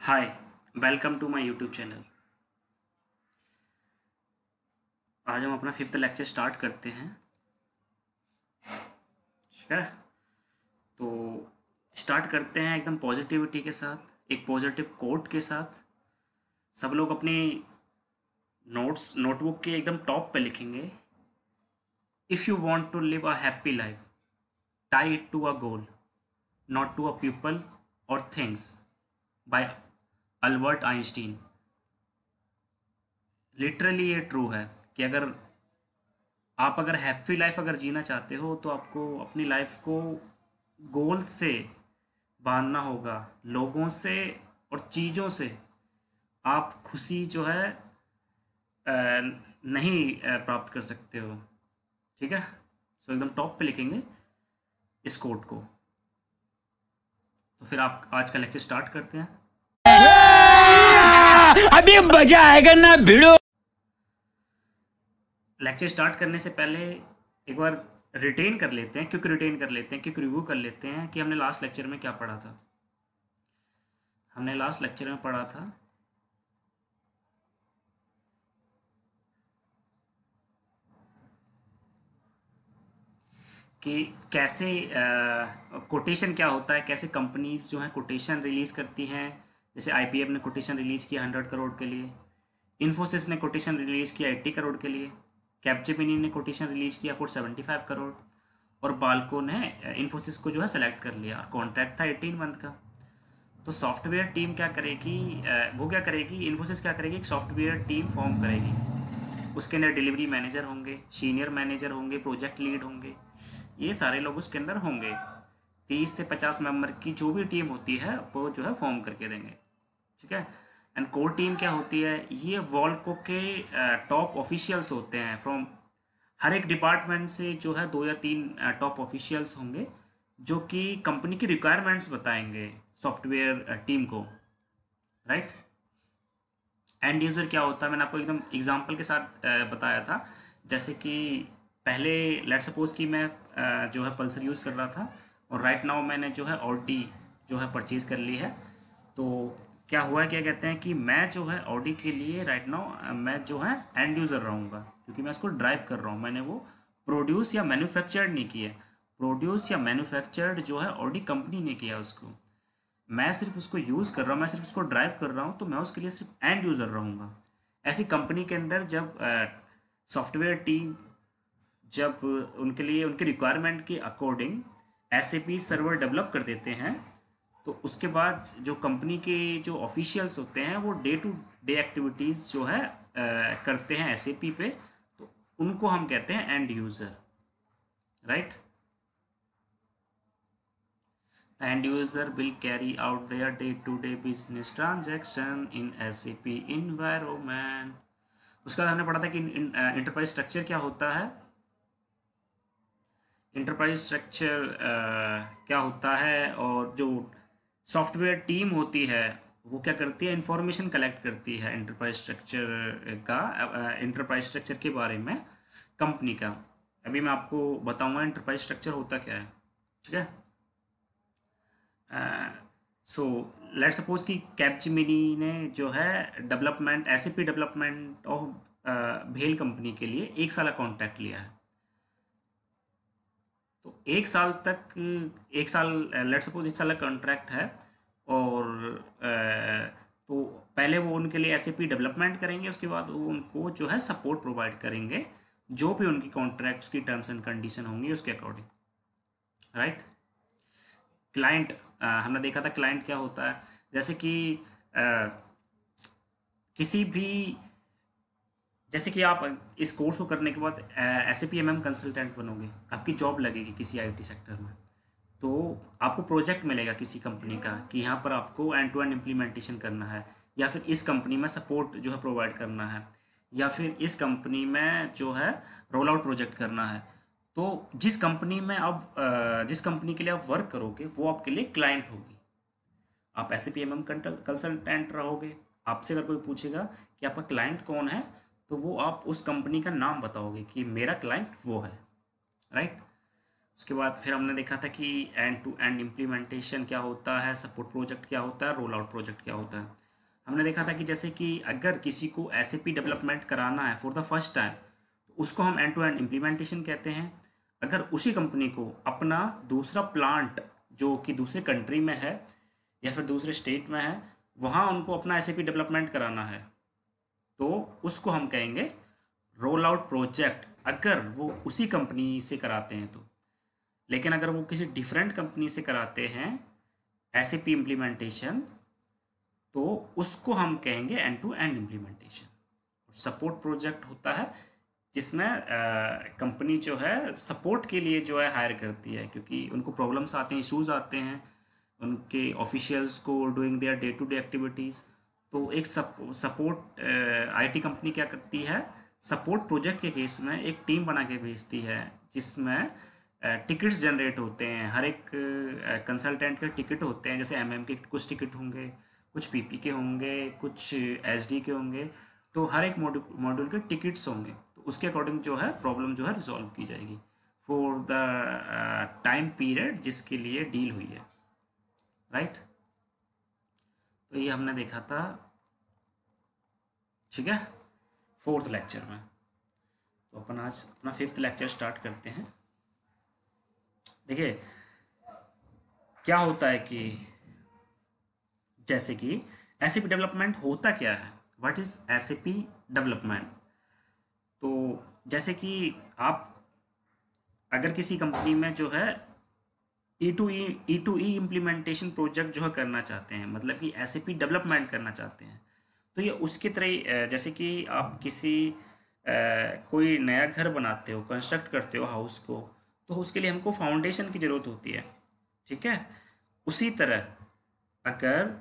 Hi, welcome to my YouTube channel. आज हम अपना फिफ्थ लेक्चर स्टार्ट करते हैं। ठीक है, तो स्टार्ट करते हैं एकदम पॉजिटिविटी के साथ, एक पॉजिटिव कोट के साथ। सब लोग अपनी नोटबुक के एकदम टॉप पे लिखेंगे, if you want to live a happy life tie it to a goal, not to a people और things, by Albert Einstein. Literally ये ट्रू है कि अगर हैप्पी लाइफ अगर जीना चाहते हो तो आपको अपनी लाइफ को गोल से बांधना होगा, लोगों से और चीज़ों से। आप खुशी जो है नहीं प्राप्त कर सकते हो। ठीक है, सो एकदम टॉप पे लिखेंगे इस कोट को। तो फिर आप आज का लेक्चर स्टार्ट करते हैं। अभी मजा आएगा ना भिड़ो। लेक्चर स्टार्ट करने से पहले एक बार रिटेन कर लेते हैं, क्योंकि रिटेन कर लेते हैं, क्योंकि रिव्यू कर लेते हैं कि हमने लास्ट लेक्चर में क्या पढ़ा था। हमने लास्ट लेक्चर में पढ़ा था कि कैसे कोटेशन क्या होता है, कैसे कंपनीज जो हैं कोटेशन रिलीज़ करती हैं। जैसे आईबीएम ने कोटेशन रिलीज़ किया 100 करोड़ के लिए, इन्फोसिस ने कोटेशन रिलीज़ किया 80 करोड़ के लिए, कैपजेमिनी ने कोटेशन रिलीज़ किया फॉर 75 करोड़, और बाल्को ने इन्फोसिस को जो है सेलेक्ट कर लिया और कॉन्ट्रैक्ट था 18 मंथ का। तो सॉफ्टवेयर टीम क्या करेगी, वो क्या करेगी, इन्फोसिस क्या करेगी, एक सॉफ्टवेयर टीम फॉर्म करेगी। उसके अंदर डिलीवरी मैनेजर होंगे, सीनियर मैनेजर होंगे, प्रोजेक्ट लीड होंगे, ये सारे लोग उसके अंदर होंगे। 30 से 50 मेंबर की जो भी टीम होती है वो जो है फॉर्म करके देंगे। ठीक है, एंड कोर टीम क्या होती है, ये वॉल्को के टॉप ऑफिशियल्स होते हैं फ्रॉम हर एक डिपार्टमेंट से जो है 2 या 3 टॉप ऑफिशियल्स होंगे जो कि कंपनी की रिक्वायरमेंट्स बताएंगे सॉफ्टवेयर टीम को। राइट, एंड यूज़र क्या होता है, मैंने आपको एकदम एग्जांपल के साथ बताया था। जैसे कि पहले लेट सपोज कि मैं जो है पल्सर यूज़ कर रहा था, और राइट नाउ मैंने जो है ऑडी जो है परचेज़ कर ली है। तो क्या हुआ है, क्या कहते हैं कि मैं जो है ऑडी के लिए राइट नाउ मैं जो है एंड यूज़र रहूँगा, क्योंकि मैं उसको ड्राइव कर रहा हूँ। मैंने वो प्रोड्यूस या मैन्युफैक्चर्ड नहीं किया। प्रोड्यूस या मैन्युफैक्चर्ड जो है ऑडी कंपनी ने किया उसको। मैं सिर्फ उसको यूज़ कर रहा हूँ, मैं सिर्फ उसको ड्राइव कर रहा हूँ, तो मैं उसके लिए सिर्फ एंड यूज़र रहूँगा। ऐसी कंपनी के अंदर जब सॉफ्टवेयर टीम जब उनके लिए उनके रिक्वायरमेंट के अकॉर्डिंग एसएपी सर्वर डेवलप कर देते हैं, तो उसके बाद जो कंपनी के जो ऑफिशियल्स होते हैं वो डे टू डे एक्टिविटीज़ जो है करते हैं एसएपी पे, तो उनको हम कहते हैं end user. Right, the end user will carry out their day-to-day business transaction in SAP environment। उसका बाद हमने पढ़ा था कि इंटरप्राइज स्ट्रक्चर क्या होता है। इंटरप्राइज स्ट्रक्चर क्या होता है, और जो सॉफ्टवेयर टीम होती है वो क्या करती है, इंफॉर्मेशन कलेक्ट करती है एंटरप्राइज स्ट्रक्चर का, एंटरप्राइज स्ट्रक्चर के बारे में कंपनी का। अभी मैं आपको बताऊंगा एंटरप्राइज स्ट्रक्चर होता क्या है। ठीक है, सो लेट सपोज कि कैपजेमिनी ने जो है डेवलपमेंट एसएपी डेवलपमेंट ऑफ भेल कंपनी के लिए 1 साल का कॉन्ट्रैक्ट लिया है। तो 1 साल तक, 1 साल लेट सपोज 1 साल का कॉन्ट्रैक्ट है, और तो पहले वो उनके लिए एसएपी डेवलपमेंट करेंगे, उसके बाद वो उनको जो है सपोर्ट प्रोवाइड करेंगे जो भी उनकी कॉन्ट्रैक्ट्स की टर्म्स एंड कंडीशन होंगी उसके अकॉर्डिंग। राइट, क्लाइंट हमने देखा था क्लाइंट क्या होता है। जैसे कि अ, किसी भी, जैसे कि आप इस कोर्स को करने के बाद SAP MM कंसल्टेंट बनोगे, आपकी जॉब लगेगी किसी आईटी सेक्टर में। तो आपको प्रोजेक्ट मिलेगा किसी कंपनी का कि यहाँ पर आपको एंड टू एंड इम्प्लीमेंटेशन करना है, या फिर इस कंपनी में सपोर्ट जो है प्रोवाइड करना है, या फिर इस कंपनी में जो है रोल आउट प्रोजेक्ट करना है। तो जिस कंपनी के लिए आप वर्क करोगे वो आपके लिए क्लाइंट होगी। आप SAP MM कंसल्टेंट रहोगे। आपसे अगर कोई पूछेगा कि आपका क्लाइंट कौन है, तो वो आप उस कंपनी का नाम बताओगे कि मेरा क्लाइंट वो है। राइट, उसके बाद फिर हमने देखा था कि एंड टू एंड इम्प्लीमेंटेशन क्या होता है, सपोर्ट प्रोजेक्ट क्या होता है, रोल आउट प्रोजेक्ट क्या होता है। हमने देखा था कि जैसे कि अगर किसी को एसएपी डेवलपमेंट कराना है फॉर द फर्स्ट टाइम, तो उसको हम एंड टू एंड इम्प्लीमेंटेशन कहते हैं। अगर उसी कंपनी को अपना दूसरा प्लांट जो कि दूसरे कंट्री में है या फिर दूसरे स्टेट में है, वहाँ उनको अपना एसएपी डेवलपमेंट कराना है, तो उसको हम कहेंगे रोल आउट प्रोजेक्ट, अगर वो उसी कंपनी से कराते हैं तो। लेकिन अगर वो किसी डिफरेंट कंपनी से कराते हैं एसएपी इम्प्लीमेंटेशन, तो उसको हम कहेंगे end to end implementation. Support project होता है जिसमें कंपनी जो है सपोर्ट के लिए जो है हायर करती है, क्योंकि उनको प्रॉब्लम्स आते हैं, इश्यूज आते हैं उनके ऑफिशियल्स को doing their day to day activities. तो एक सपोर्ट आईटी कंपनी क्या करती है, सपोर्ट प्रोजेक्ट के केस में एक टीम बना के भेजती है जिसमें टिकट्स जनरेट होते हैं। हर एक कंसल्टेंट के टिकट होते हैं, जैसे एमएम के कुछ टिकट होंगे, कुछ पीपी के होंगे, कुछ एसडी के होंगे। तो हर एक मॉड्यूल के टिकट्स होंगे, तो उसके अकॉर्डिंग जो है प्रॉब्लम जो है रिजॉल्व की जाएगी फॉर द टाइम पीरियड जिसके लिए डील हुई है, राइट। तो ये हमने देखा था, ठीक है, फोर्थ लेक्चर में। तो अपन आज अपना फिफ्थ लेक्चर स्टार्ट करते हैं। देखिए क्या होता है कि जैसे कि एसएपी डेवलपमेंट होता क्या है, व्हाट इज एसएपी डेवलपमेंट। तो जैसे कि आप अगर किसी कंपनी में जो है ई टू ई इम्प्लीमेंटेशन प्रोजेक्ट जो है करना चाहते हैं, मतलब कि एसएपी डेवलपमेंट करना चाहते हैं, तो ये उसकी तरह जैसे कि आप किसी कोई नया घर बनाते हो, कंस्ट्रक्ट करते हो हाउस को, तो उसके लिए हमको फाउंडेशन की ज़रूरत होती है, ठीक है। उसी तरह अगर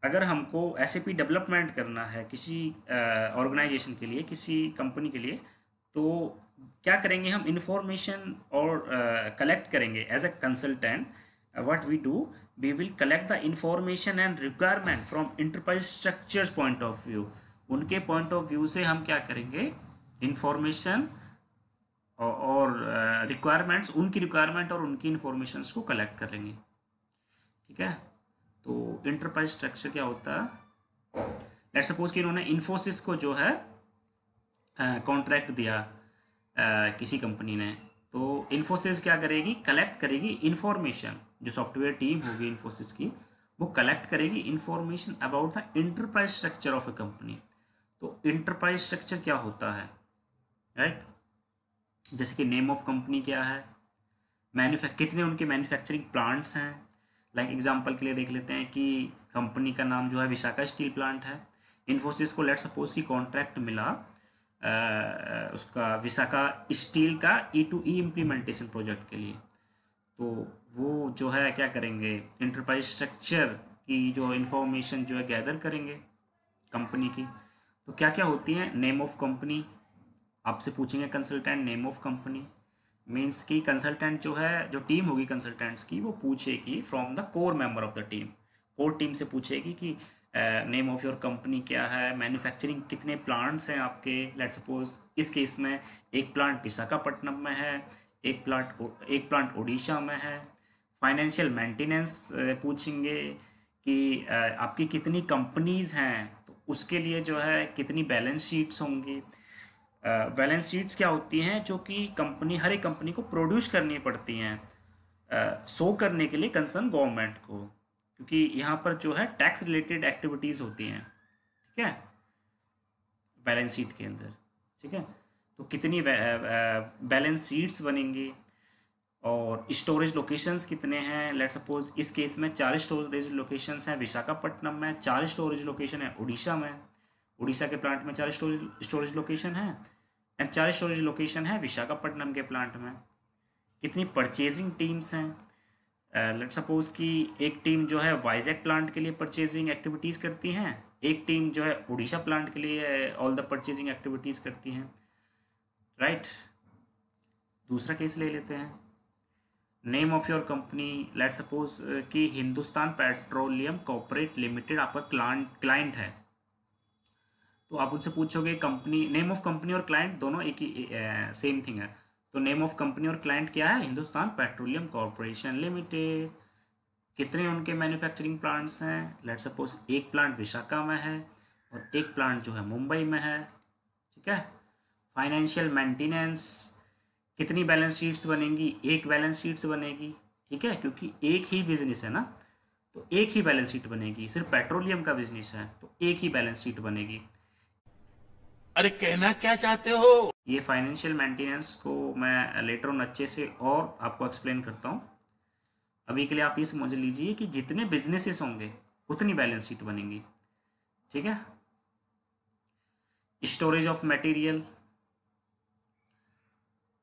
अगर हमको एसएपी डेवलपमेंट करना है किसी ऑर्गेनाइजेशन के लिए, किसी कंपनी के लिए, तो क्या करेंगे हम, इंफॉर्मेशन और कलेक्ट करेंगे as a consultant. What we do, we will collect the information and requirement from enterprise structures point of view. उनके पॉइंट ऑफ व्यू से हम क्या करेंगे, इंफॉर्मेशन और रिक्वायरमेंट्स, उनकी रिक्वायरमेंट और उनकी इंफॉर्मेशंस को कलेक्ट करेंगे, ठीक है। तो इंटरप्राइज स्ट्रक्चर क्या होता है, लेट सपोज कि इन्होंने इन्फोसिस को जो है कॉन्ट्रैक्ट दिया किसी कंपनी ने, तो इन्फोसिस क्या करेगी, कलेक्ट करेगी इंफॉर्मेशन। जो सॉफ्टवेयर टीम होगी इन्फोसिस की, वो कलेक्ट करेगी information about the enterprise structure of A company. तो इंटरप्राइज स्ट्रक्चर क्या होता है, राइट। जैसे कि नेम ऑफ कंपनी क्या है, कितने उनके मैन्युफैक्चरिंग प्लांट्स हैं। लाइक एग्जांपल के लिए देख लेते हैं कि कंपनी का नाम जो है विशाखा स्टील प्लांट है। इन्फोसिस को लेट सपोज की कॉन्ट्रैक्ट मिला उसका विशाखा स्टील का ई टू ई इम्प्लीमेंटेशन प्रोजेक्ट के लिए। तो वो जो है क्या करेंगे, इंटरप्राइज स्ट्रक्चर की जो इंफॉर्मेशन जो है गैदर करेंगे कंपनी की। तो क्या क्या होती है, नेम ऑफ कंपनी, आपसे पूछेंगे consultant name of company, means कि कंसल्टेंट जो है, जो टीम होगी कंसल्टेंट्स की, वो पूछेगी from the core member of the team. Core team से पूछेगी कि नेम ऑफ योर कंपनी क्या है, मैन्युफैक्चरिंग कितने प्लांट्स हैं आपके। लेट सपोज इस केस में एक प्लांट विशाखापट्टनम में है, एक प्लांट उड़ीसा में है। फाइनेंशियल मेंटेनेंस पूछेंगे कि आपकी कितनी कंपनीज हैं, तो उसके लिए जो है कितनी बैलेंस शीट्स होंगी। बैलेंस शीट्स क्या होती हैं, जो कि कंपनी, हर एक कंपनी को प्रोड्यूस करनी पड़ती हैं शो करने के लिए कंसर्न गवर्नमेंट को, क्योंकि यहाँ पर जो है टैक्स रिलेटेड एक्टिविटीज़ होती हैं, ठीक है, बैलेंस शीट के अंदर, ठीक है। तो कितनी बैलेंस शीट्स बनेंगी और स्टोरेज लोकेशंस कितने हैं। लेट सपोज इस केस में 4 स्टोरेज लोकेशंस हैं विशाखापट्टनम में, 4 स्टोरेज लोकेशन है उड़ीसा में, उड़ीसा के प्लांट में 4 स्टोरेज लोकेशन है, एंड 4 स्टोरेज लोकेशन है विशाखापट्टनम के प्लांट में। कितनी परचेजिंग टीम्स हैं, लेट सपोज कि एक टीम जो है वाइजैक प्लांट के लिए परचेजिंग एक्टिविटीज़ करती हैं, एक टीम जो है उड़ीसा प्लांट के लिए ऑल द परचेजिंग एक्टिविटीज़ करती हैं, राइट। दूसरा केस ले लेते हैं, name of your company. Let suppose कि हिंदुस्तान पेट्रोलियम कॉर्पोरेट लिमिटेड आपका क्लाइंट है, तो आप उनसे पूछोगे कंपनी नेम ऑफ कंपनी और क्लाइंट दोनों एक ही सेम थिंग है, तो नेम ऑफ कंपनी और क्लाइंट क्या है? Hindustan petroleum corporation limited. कितने उनके मैन्युफैक्चरिंग प्लांट्स हैं? लेट्स सपोज एक प्लांट विशाखा में है और एक प्लांट जो है मुंबई में है। ठीक है। फाइनेंशियल मेंटेनेंस, कितनी बैलेंस शीट्स बनेंगी? एक बैलेंस शीट्स बनेगी। ठीक है, क्योंकि एक ही बिजनेस है ना, तो एक ही बैलेंस शीट बनेगी। सिर्फ पेट्रोलियम का बिजनेस है तो एक ही बैलेंस शीट बनेगी। अरे कहना क्या चाहते हो? ये फाइनेंशियल मेंटेनेंस को मैं लेटर ऑन अच्छे से और आपको एक्सप्लेन करता हूँ। अभी के लिए आप ये समझ लीजिए कि जितने बिजनेसेस होंगे उतनी बैलेंस शीट बनेंगी। ठीक है। Storage of material,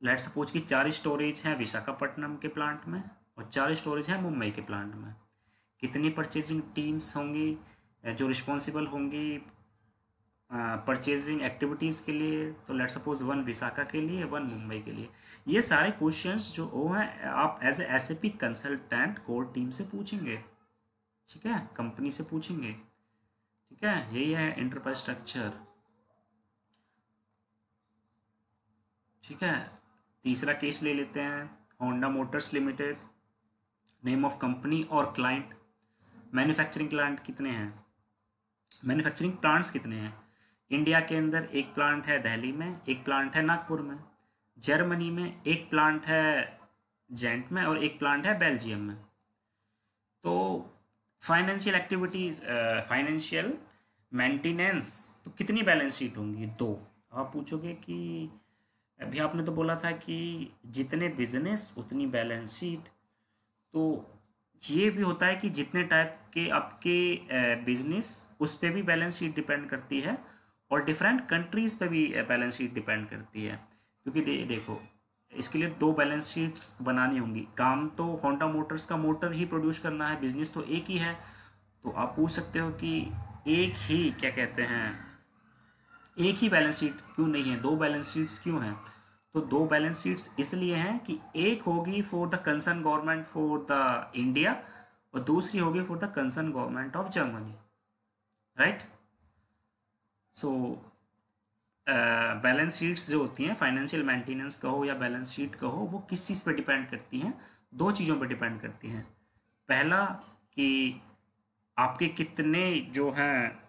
let suppose कि 4 स्टोरेज हैं विशाखापट्टनम के प्लांट में और 4 स्टोरेज हैं मुंबई के प्लांट में। कितनी परचेजिंग टीम्स होंगी जो रिस्पॉन्सिबल होंगी परचेजिंग एक्टिविटीज़ के लिए? तो लेट सपोज 1 विशाखा के लिए, 1 मुंबई के लिए। ये सारे क्वेश्चंस जो वो हैं आप as a SAP consultant core team से पूछेंगे। ठीक है, कंपनी से पूछेंगे। ठीक है, यही है एंटरप्राइज स्ट्रक्चर। ठीक है, तीसरा केस ले लेते हैं, Honda Motors limited. Name of company और क्लाइंट। मैन्युफैक्चरिंग प्लांट कितने हैं? मैन्युफैक्चरिंग प्लांट्स कितने हैं? इंडिया के अंदर एक प्लांट है दिल्ली में, एक प्लांट है नागपुर में। जर्मनी में एक प्लांट है जेंट में और एक प्लांट है बेल्जियम में। तो फाइनेंशियल एक्टिविटीज़, फाइनेंशियल मेंटेनेंस, तो कितनी बैलेंस शीट होंगी? 2। आप पूछोगे कि अभी आपने तो बोला था कि जितने बिजनेस उतनी बैलेंस शीट। तो ये भी होता है कि जितने टाइप के आपके बिजनेस, उस पर भी बैलेंस शीट डिपेंड करती है और डिफरेंट कंट्रीज़ पे भी बैलेंस शीट डिपेंड करती है। क्योंकि देखो, इसके लिए 2 बैलेंस शीट्स बनानी होंगी। काम तो होंडा मोटर्स का मोटर ही प्रोड्यूस करना है, बिजनेस तो एक ही है। तो आप पूछ सकते हो कि एक ही क्या कहते हैं, एक ही बैलेंस शीट क्यों नहीं है, 2 बैलेंस शीट्स क्यों हैं? तो 2 बैलेंस शीट्स इसलिए हैं कि एक होगी for the concern government for the India और दूसरी होगी for the concern government of Germany. Right. So balance sheets जो होती हैं, फाइनेंशियल मेंटेनेंस कहो या बैलेंस शीट कहो, वो किस चीज़ पे डिपेंड करती हैं? 2 चीज़ों पे डिपेंड करती हैं। पहला कि आपके कितने जो हैं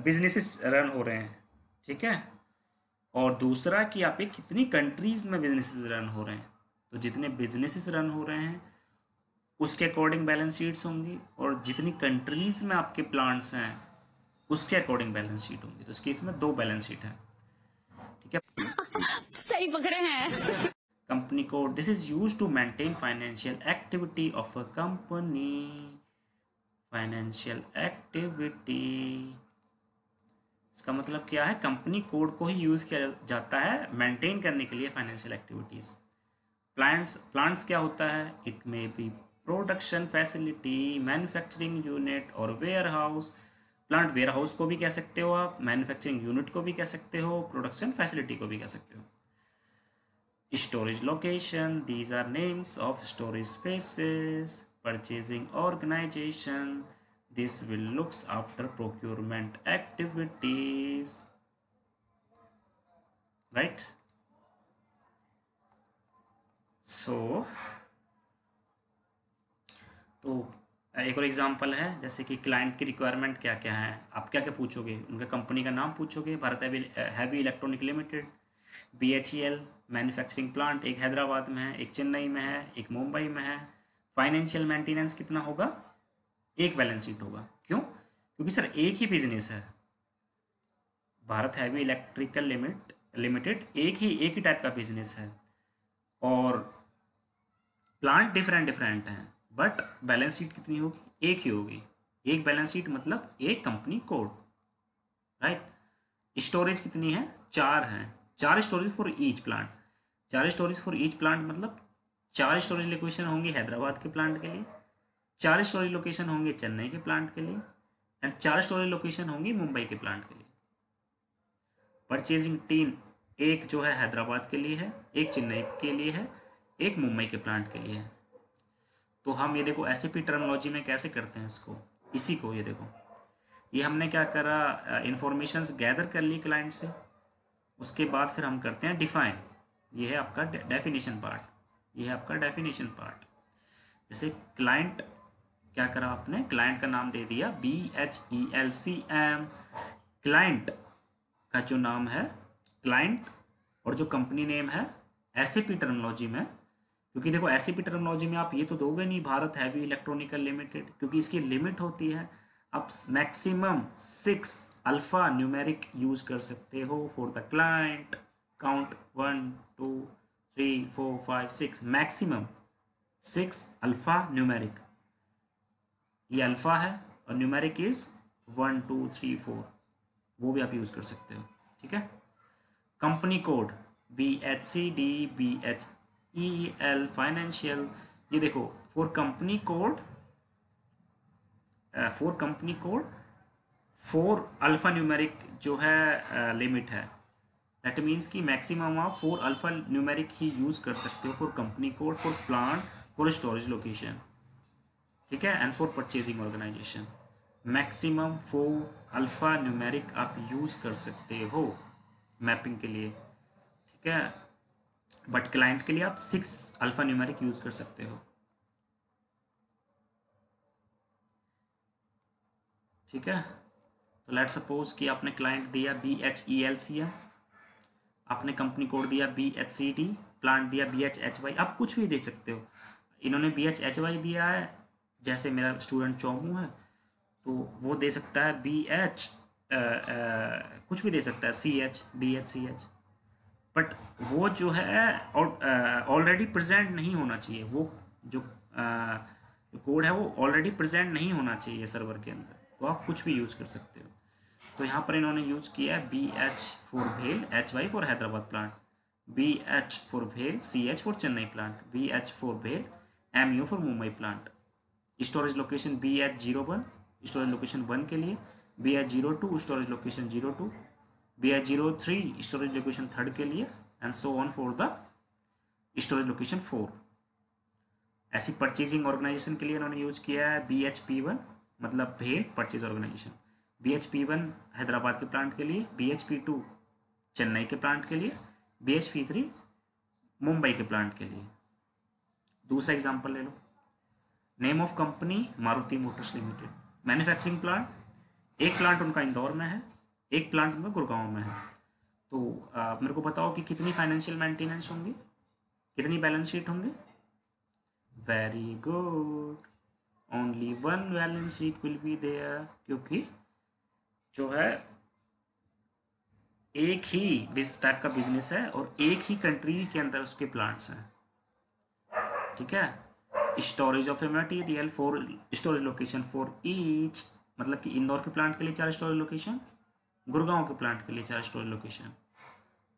बिजनेसेस रन हो रहे हैं। ठीक है। और दूसरा कि आपके कितनी कंट्रीज़ में बिजनेसेस रन हो रहे हैं। तो जितने बिजनेसेस रन हो रहे हैं उसके अकॉर्डिंग बैलेंस शीट्स होंगी और जितनी कंट्रीज़ में आपके प्लांट्स हैं उसके अकॉर्डिंग बैलेंस शीट होंगी। तो इस केस में 2 बैलेंस शीट है। ठीक है। सही पकड़े हैं। Company code, this is use to maintain financial activity of a company. Financial activity, इसका मतलब क्या है? कंपनी कोड को ही यूज किया जाता है मेंटेन करने के लिए फाइनेंशियल एक्टिविटीज। प्लांट्स क्या होता है? It may be production facility, manufacturing unit और warehouse. Plant warehouse को भी कह सकते हो आप, मैन्युफैक्चरिंग यूनिट को भी कह सकते हो, प्रोडक्शन फैसिलिटी को भी कह सकते हो। Storage location, these are names of storage spaces. Purchasing organization, this will looks after procurement activities. Right. So तो एक और एग्जांपल है, जैसे कि क्लाइंट की रिक्वायरमेंट क्या क्या है। आप क्या क्या पूछोगे? उनका कंपनी का नाम पूछोगे, Bharat heavy electronic limited, BHEL manufacturing plant, एक हैदराबाद में है, एक चेन्नई में है, एक मुंबई में है। फाइनेंशियल मेंटेनेंस कितना होगा? एक बैलेंस शीट होगा। क्यों? क्योंकि सर एक ही बिजनेस है, भारत हैवी इलेक्ट्रिकल लिमिटेड एक ही टाइप का बिजनेस है और प्लांट डिफरेंट डिफरेंट हैं, बट बैलेंस शीट कितनी होगी? एक ही होगी। एक बैलेंस शीट मतलब एक कंपनी कोड। राइट। स्टोरेज कितनी है? 4 हैं। 4 storage for each plant. 4 storage for each plant मतलब 4 स्टोरेज लोकेशन होंगी हैदराबाद के प्लांट के लिए, 4 स्टोरेज लोकेशन होंगे चेन्नई के प्लांट के लिए एंड 4 स्टोरेज लोकेशन होंगी मुंबई के प्लांट के लिए। परचेजिंग टीम एक जो है हैदराबाद के लिए है, एक चेन्नई के लिए है, एक मुंबई के प्लांट के लिए है। तो हम ये देखो SAP टर्मिनोलॉजी में कैसे करते हैं इसको, इसी को ये देखो ये हमने क्या करा, इंफॉर्मेशंस गैदर कर ली क्लाइंट से, उसके बाद फिर हम करते हैं डिफाइन। ये है आपका डेफिनेशन पार्ट, ये है आपका डेफिनेशन पार्ट। जैसे क्लाइंट क्या करा आपने, क्लाइंट का नाम दे दिया BHELCM। क्लाइंट का जो नाम है, क्लाइंट और जो कंपनी नेम है SAP टर्मिनोलॉजी में, क्योंकि देखो SAP टर्मिनोलॉजी में आप ये तो दोगे नहीं भारत हैवी इलेक्ट्रॉनिकल लिमिटेड, क्योंकि इसकी लिमिट होती है। आप मैक्सिमम 6 अल्फा न्यूमेरिक यूज कर सकते हो for the client. Count 1 2 3 4 5 6, maximum 6 alpha numeric. ये अल्फा है और न्यूमेरिक इज 1 2 3 4, वो भी आप यूज कर सकते हो। ठीक है। Company code BHCD BHEL financial, ये देखो for company code, for company code 4 alpha numeric जो है लिमिट है। दैट मीन्स कि मैक्सिमम आप 4 अल्फा न्यूमेरिक ही यूज कर सकते हो for company code, for plant, for storage location. ठीक है। And for purchasing organization maximum 4 alpha numeric आप यूज कर सकते हो मैपिंग के लिए। ठीक है। बट क्लाइंट के लिए आप 6 अल्फा न्यूमेरिक यूज कर सकते हो। ठीक है। तो लेट सपोज कि आपने क्लाइंट दिया BHELCM, आपने कंपनी कोड दिया BHCD, प्लांट दिया BHHY, आप कुछ भी दे सकते हो। इन्होंने BHHY दिया है, जैसे मेरा स्टूडेंट चौमू है तो वो दे सकता है BH, कुछ भी दे सकता है CH BHCH, बट वो जो है ऑलरेडी प्रेजेंट नहीं होना चाहिए। वो जो कोड है वो ऑलरेडी प्रेजेंट नहीं होना चाहिए सर्वर के अंदर, तो आप कुछ भी यूज़ कर सकते हो। तो यहाँ पर इन्होंने यूज किया है BH फॉर भेल, HY for Hyderabad plant, BH for भेल, CH for Chennai plant, BH for भेल, MU for Mumbai plant. Storage location BH01 storage location 1 के लिए, BH02 storage location 02, BH03 storage location 3 के लिए, and so on for the storage location 4। ऐसी purchasing organisation के लिए इन्होंने यूज किया है BHP1, मतलब भेल परचेज ऑर्गेनाइजेशन, BHP1 हैदराबाद के प्लांट के लिए, BHP2 चेन्नई के प्लांट के लिए, BHP3 मुंबई के प्लांट के लिए। दूसरा एग्जांपल ले लो, name of company Maruti motors limited, manufacturing plant, एक प्लांट उनका इंदौर में है, एक प्लांट उनका गुड़गांव में है। तो मेरे को बताओ कि कितनी फाइनेंशियल मेंटेनेंस होंगी, कितनी बैलेंस शीट होंगे। Very good, only 1 balance sheet will be there, क्योंकि जो है एक ही टाइप का बिजनेस है और एक ही कंट्री के अंदर उसके प्लांट्स हैं। ठीक है। Storage of a material for storage location for each, मतलब कि इंदौर के प्लांट के लिए 4 स्टोरेज लोकेशन, गुड़गांव के प्लांट के लिए 4 storage location.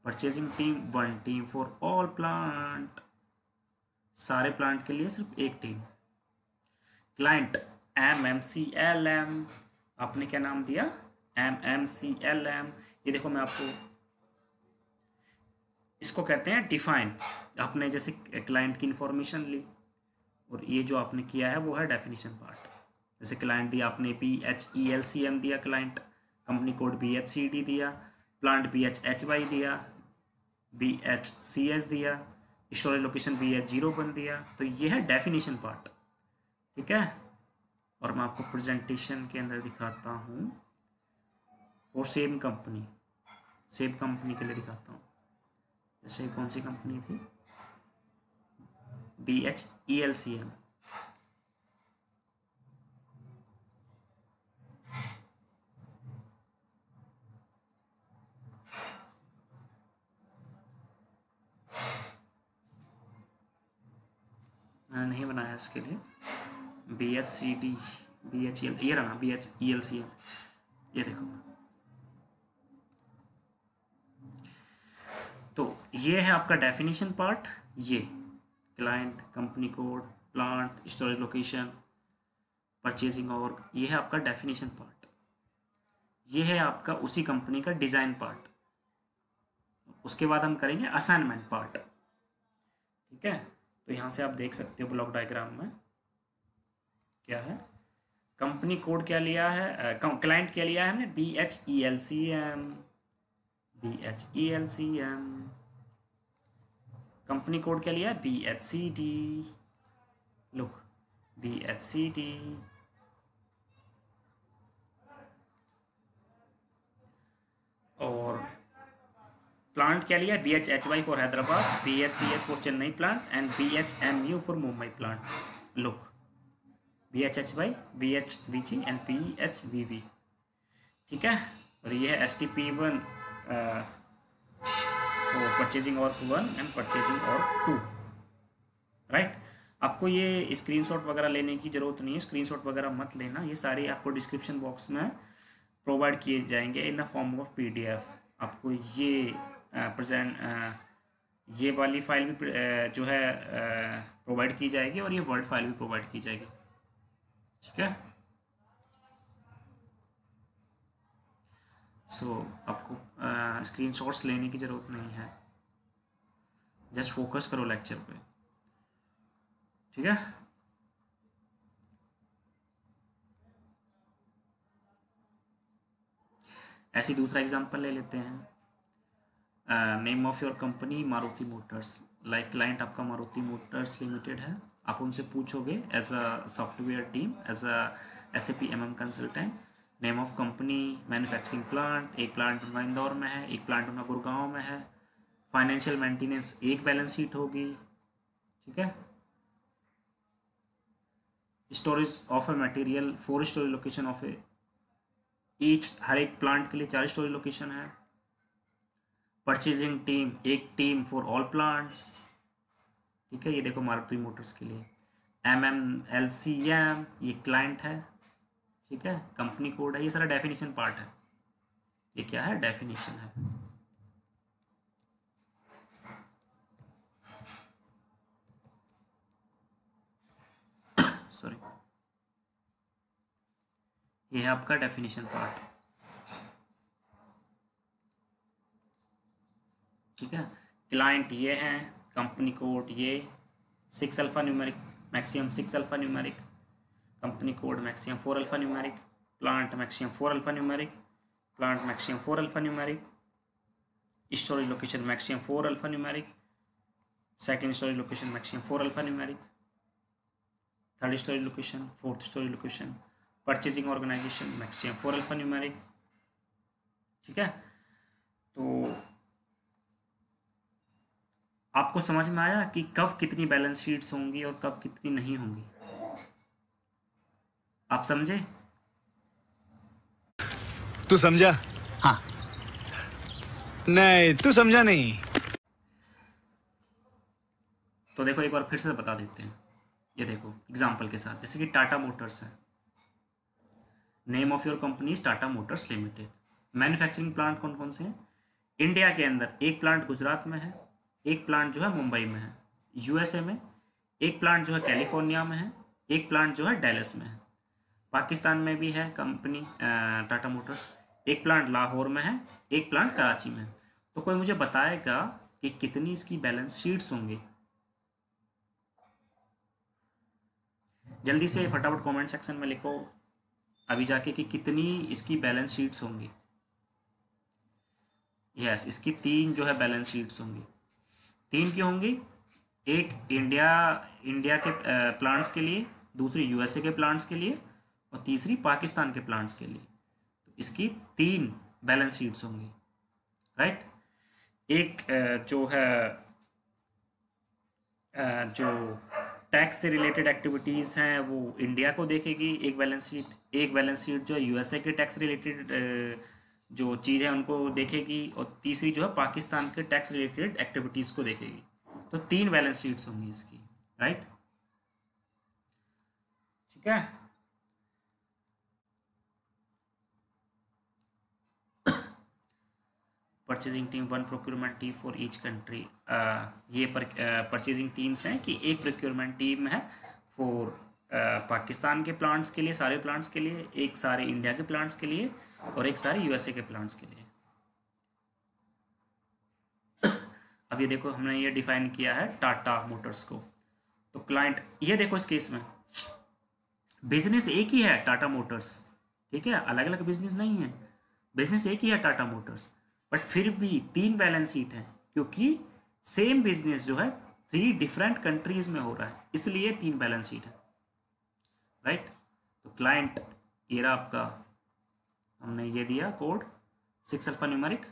Purchasing team 1 team for all plant, सारे प्लांट के लिए सिर्फ एक टीम। क्लाइंट MMCLM, आपने क्या नाम दिया, MMCLM। ये देखो मैं आपको, इसको कहते हैं डिफाइन। आपने जैसे क्लाइंट की इंफॉर्मेशन ली और ये जो आपने किया है वो है डेफिनेशन पार्ट। जैसे क्लाइंट दिया आपने BHELCM दिया, क्लाइंट कंपनी कोड BHCD दिया, प्लांट BHHY दिया, BHCH दिया, स्टोरेज लोकेशन BH01 दिया। तो ये है डेफिनेशन पार्ट। ठीक है। और मैं आपको प्रेजेंटेशन के अंदर दिखाता हूँ, और सेम कंपनी के लिए दिखाता हूँ। जैसे कौन सी कंपनी थी, BHELCM। मैंने नहीं बनाया इसके लिए, BHCD BHEL, ये रहा BHELCM, ये देखो। तो ये है आपका डेफिनेशन पार्ट, ये client, company code, plant, storage location, purchasing, और ये है आपका डेफिनेशन पार्ट। ये है आपका उसी कंपनी का डिज़ाइन पार्ट। उसके बाद हम करेंगे असाइनमेंट पार्ट। ठीक है। तो यहाँ से आप देख सकते हो ब्लॉक डायग्राम में क्या है। कंपनी कोड क्या लिया है, क्लाइंट क्या लिया है हमने, BHELCM। कंपनी कोड क्या लिया है, BHCD। Look, BHCD। और प्लांट क्या लिया, BHHY for Hyderabad, BHCH for Chennai plant and BHMU for Mumbai plant. Look, BHHY, BHVG and BHVV। ठीक है। और ये है STP1 फॉर परचेजिंग और 1 एंड परचेजिंग और 2। राइट। आपको ये स्क्रीनशॉट वगैरह लेने की ज़रूरत नहीं है, स्क्रीनशॉट वगैरह मत लेना, ये सारे आपको डिस्क्रिप्शन बॉक्स में प्रोवाइड किए जाएंगे in the form of PDF। आपको ये ये वाली फाइल भी जो है प्रोवाइड की जाएगी और ये वर्ड फाइल भी प्रोवाइड की जाएगी। ठीक है। सो आपको स्क्रीनशॉट्स लेने की ज़रूरत नहीं है, जस्ट फोकस करो लेक्चर पे। ठीक है। ऐसी दूसरा एग्जांपल ले लेते हैं। Name of your company Maruti motors, like client आपका मारुति मोटर्स लिमिटेड है। आप उनसे पूछोगे as a software team, as a SAP MM consultant, name of company, manufacturing plant, एक प्लांट उनका इंदौर में है, एक प्लांट उनका गुड़गांव में है, फाइनेंशियल मेंटेनेंस, एक बैलेंस शीट होगी। ठीक है। Storage of a material, 4 storage location of a each, हर एक प्लांट के लिए 4 स्टोरेज लोकेशन है। परचेजिंग टीम, एक टीम फॉर ऑल प्लांट्स। ठीक है। ये देखो मारुति मोटर्स के लिए MMLCM, ये क्लाइंट है। ठीक है। कंपनी कोड है, ये सारा डेफिनेशन पार्ट है। ये क्या है, डेफिनेशन है। सॉरी, ये है आपका डेफिनेशन पार्ट। ठीक है। क्लाइंट ये है, कंपनी कोड ये 6 alpha numeric, maximum 6 alpha numeric, company code maximum 4 alpha numeric, plant maximum 4 alpha numeric, plant maximum 4 alpha numeric, storage location maximum 4 alpha numeric, second storage location maximum 4 alpha numeric, third storage location, fourth storage location, purchasing organization maximum 4 alpha numeric. ठीक है। तो आपको समझ में आया कि कब कितनी बैलेंस शीट्स होंगी और कब कितनी नहीं होंगी, आप समझे? तू समझा? हाँ। नहीं, तू समझा नहीं। तो देखो एक बार फिर से बता देते हैं। ये देखो एग्जांपल के साथ, जैसे कि टाटा मोटर्स है, name of your company is Tata Motors limited. Manufacturing plant कौन कौन से हैं इंडिया के अंदर? एक प्लांट गुजरात में है, एक प्लांट जो है मुंबई में है, USA में एक प्लांट जो है कैलिफोर्निया में है, एक प्लांट जो है डैलस में है, पाकिस्तान में भी है कंपनी टाटा मोटर्स, एक प्लांट लाहौर में है, एक प्लांट कराची में है। तो कोई मुझे बताएगा कि कितनी इसकी बैलेंस शीट्स होंगी? जल्दी से फटाफट कमेंट सेक्शन में लिखो अभी जाके कि कितनी इसकी बैलेंस शीट्स होंगी। यस, इसकी 3 जो है बैलेंस शीट्स होंगी। 3 क्यों होंगी? एक इंडिया के प्लांट्स के लिए, दूसरी USA के प्लांट्स के लिए और तीसरी पाकिस्तान के प्लांट्स के लिए। तो इसकी 3 बैलेंस शीट्स होंगी। राइट। एक जो है जो टैक्स से रिलेटेड एक्टिविटीज़ हैं वो इंडिया को देखेगी एक बैलेंस शीट, एक बैलेंस शीट जो है USA के टैक्स रिलेटेड जो चीज़ है उनको देखेगी, और तीसरी जो है पाकिस्तान के टैक्स रिलेटेड एक्टिविटीज़ को देखेगी। तो 3 बैलेंस शीट्स होंगी इसकी। राइट। ठीक है। Purchasing team 1 procurement team for each country. ये परचेजिंग टीम्स हैं कि एक प्रोक्योरमेंट टीम है फॉर पाकिस्तान के प्लांट्स के लिए, सारे प्लांट्स के लिए, एक सारे इंडिया के प्लांट्स के लिए और एक सारे USA के प्लांट्स के लिए। अब ये देखो हमने ये डिफाइन किया है टाटा मोटर्स को। तो क्लाइंट, ये देखो इस केस में बिजनेस एक ही है टाटा मोटर्स, ठीक है, अलग अलग बिजनेस नहीं है, बिजनेस एक ही है टाटा मोटर्स, बट फिर भी तीन बैलेंस शीट है, क्योंकि सेम बिजनेस जो है थ्री डिफरेंट कंट्रीज में हो रहा है, इसलिए तीन बैलेंस शीट है, राइट। तो क्लाइंट ये रहा आपका, हमने ये दिया code 6 alpha numeric,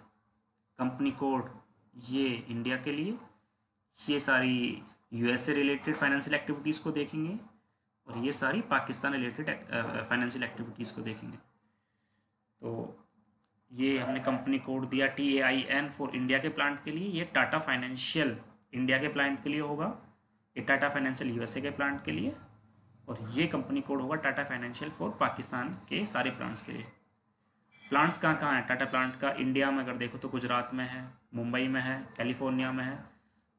company code ये इंडिया के लिए, ये सारी यूएस से रिलेटेड फाइनेंशियल एक्टिविटीज़ को देखेंगे, और ये सारी पाकिस्तान रिलेटेड फाइनेंशियल एक्टिविटीज़ को देखेंगे। तो ये हमने कंपनी कोड दिया TAIN फॉर इंडिया के प्लांट के लिए, ये टाटा फाइनेंशियल इंडिया के प्लांट के लिए होगा, ये टाटा फाइनेंशियल यूएसए के प्लांट के लिए, और ये कंपनी कोड होगा टाटा फाइनेंशियल फॉर पाकिस्तान के सारे प्लांट्स के लिए। प्लांट्स कहाँ कहाँ हैं टाटा प्लांट का इंडिया में, अगर देखो तो गुजरात में है, मुंबई में है, कैलिफोर्निया में है,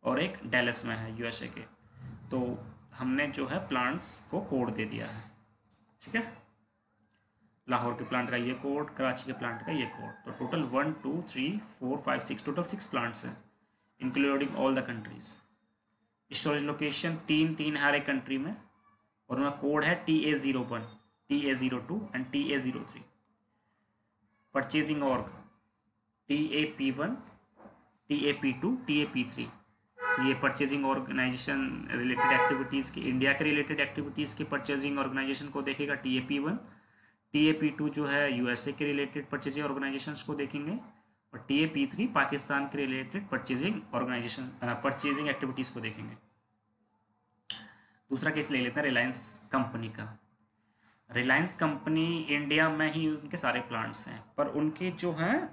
और एक डेलस में है यूएसए के। तो हमने जो है प्लांट्स को कोड दे दिया है, ठीक है। लाहौर के प्लांट का ये कोड, कराची के प्लांट का ये कोड, तो टोटल 1 2 3 4 5 6 टोटल 6 प्लांट्स हैं, including all the countries. Storage location तीन तीन हर एक कंट्री में, और उनका कोड है TA01, TA02 and TA03। Purchasing org TAP1, TAP2, TAP3, ये परचेजिंग ऑर्गेनाइजेशन रिलेटेड एक्टिविटीज़ की, इंडिया के रिलेटेड एक्टिविटीज़ के परचेजिंग ऑर्गेनाइजेशन को देखेगा TAP1, TAP2 जो है यूएसए के रिलेटेड परचेजिंग ऑर्गेनाइजेशंस को देखेंगे, और TAP3 पाकिस्तान के related purchasing organization purchasing activities को देखेंगे। दूसरा केस ले लेते हैं रिलायंस कंपनी का। रिलायंस कंपनी इंडिया में ही उनके सारे प्लांट्स हैं, पर उनके जो हैं,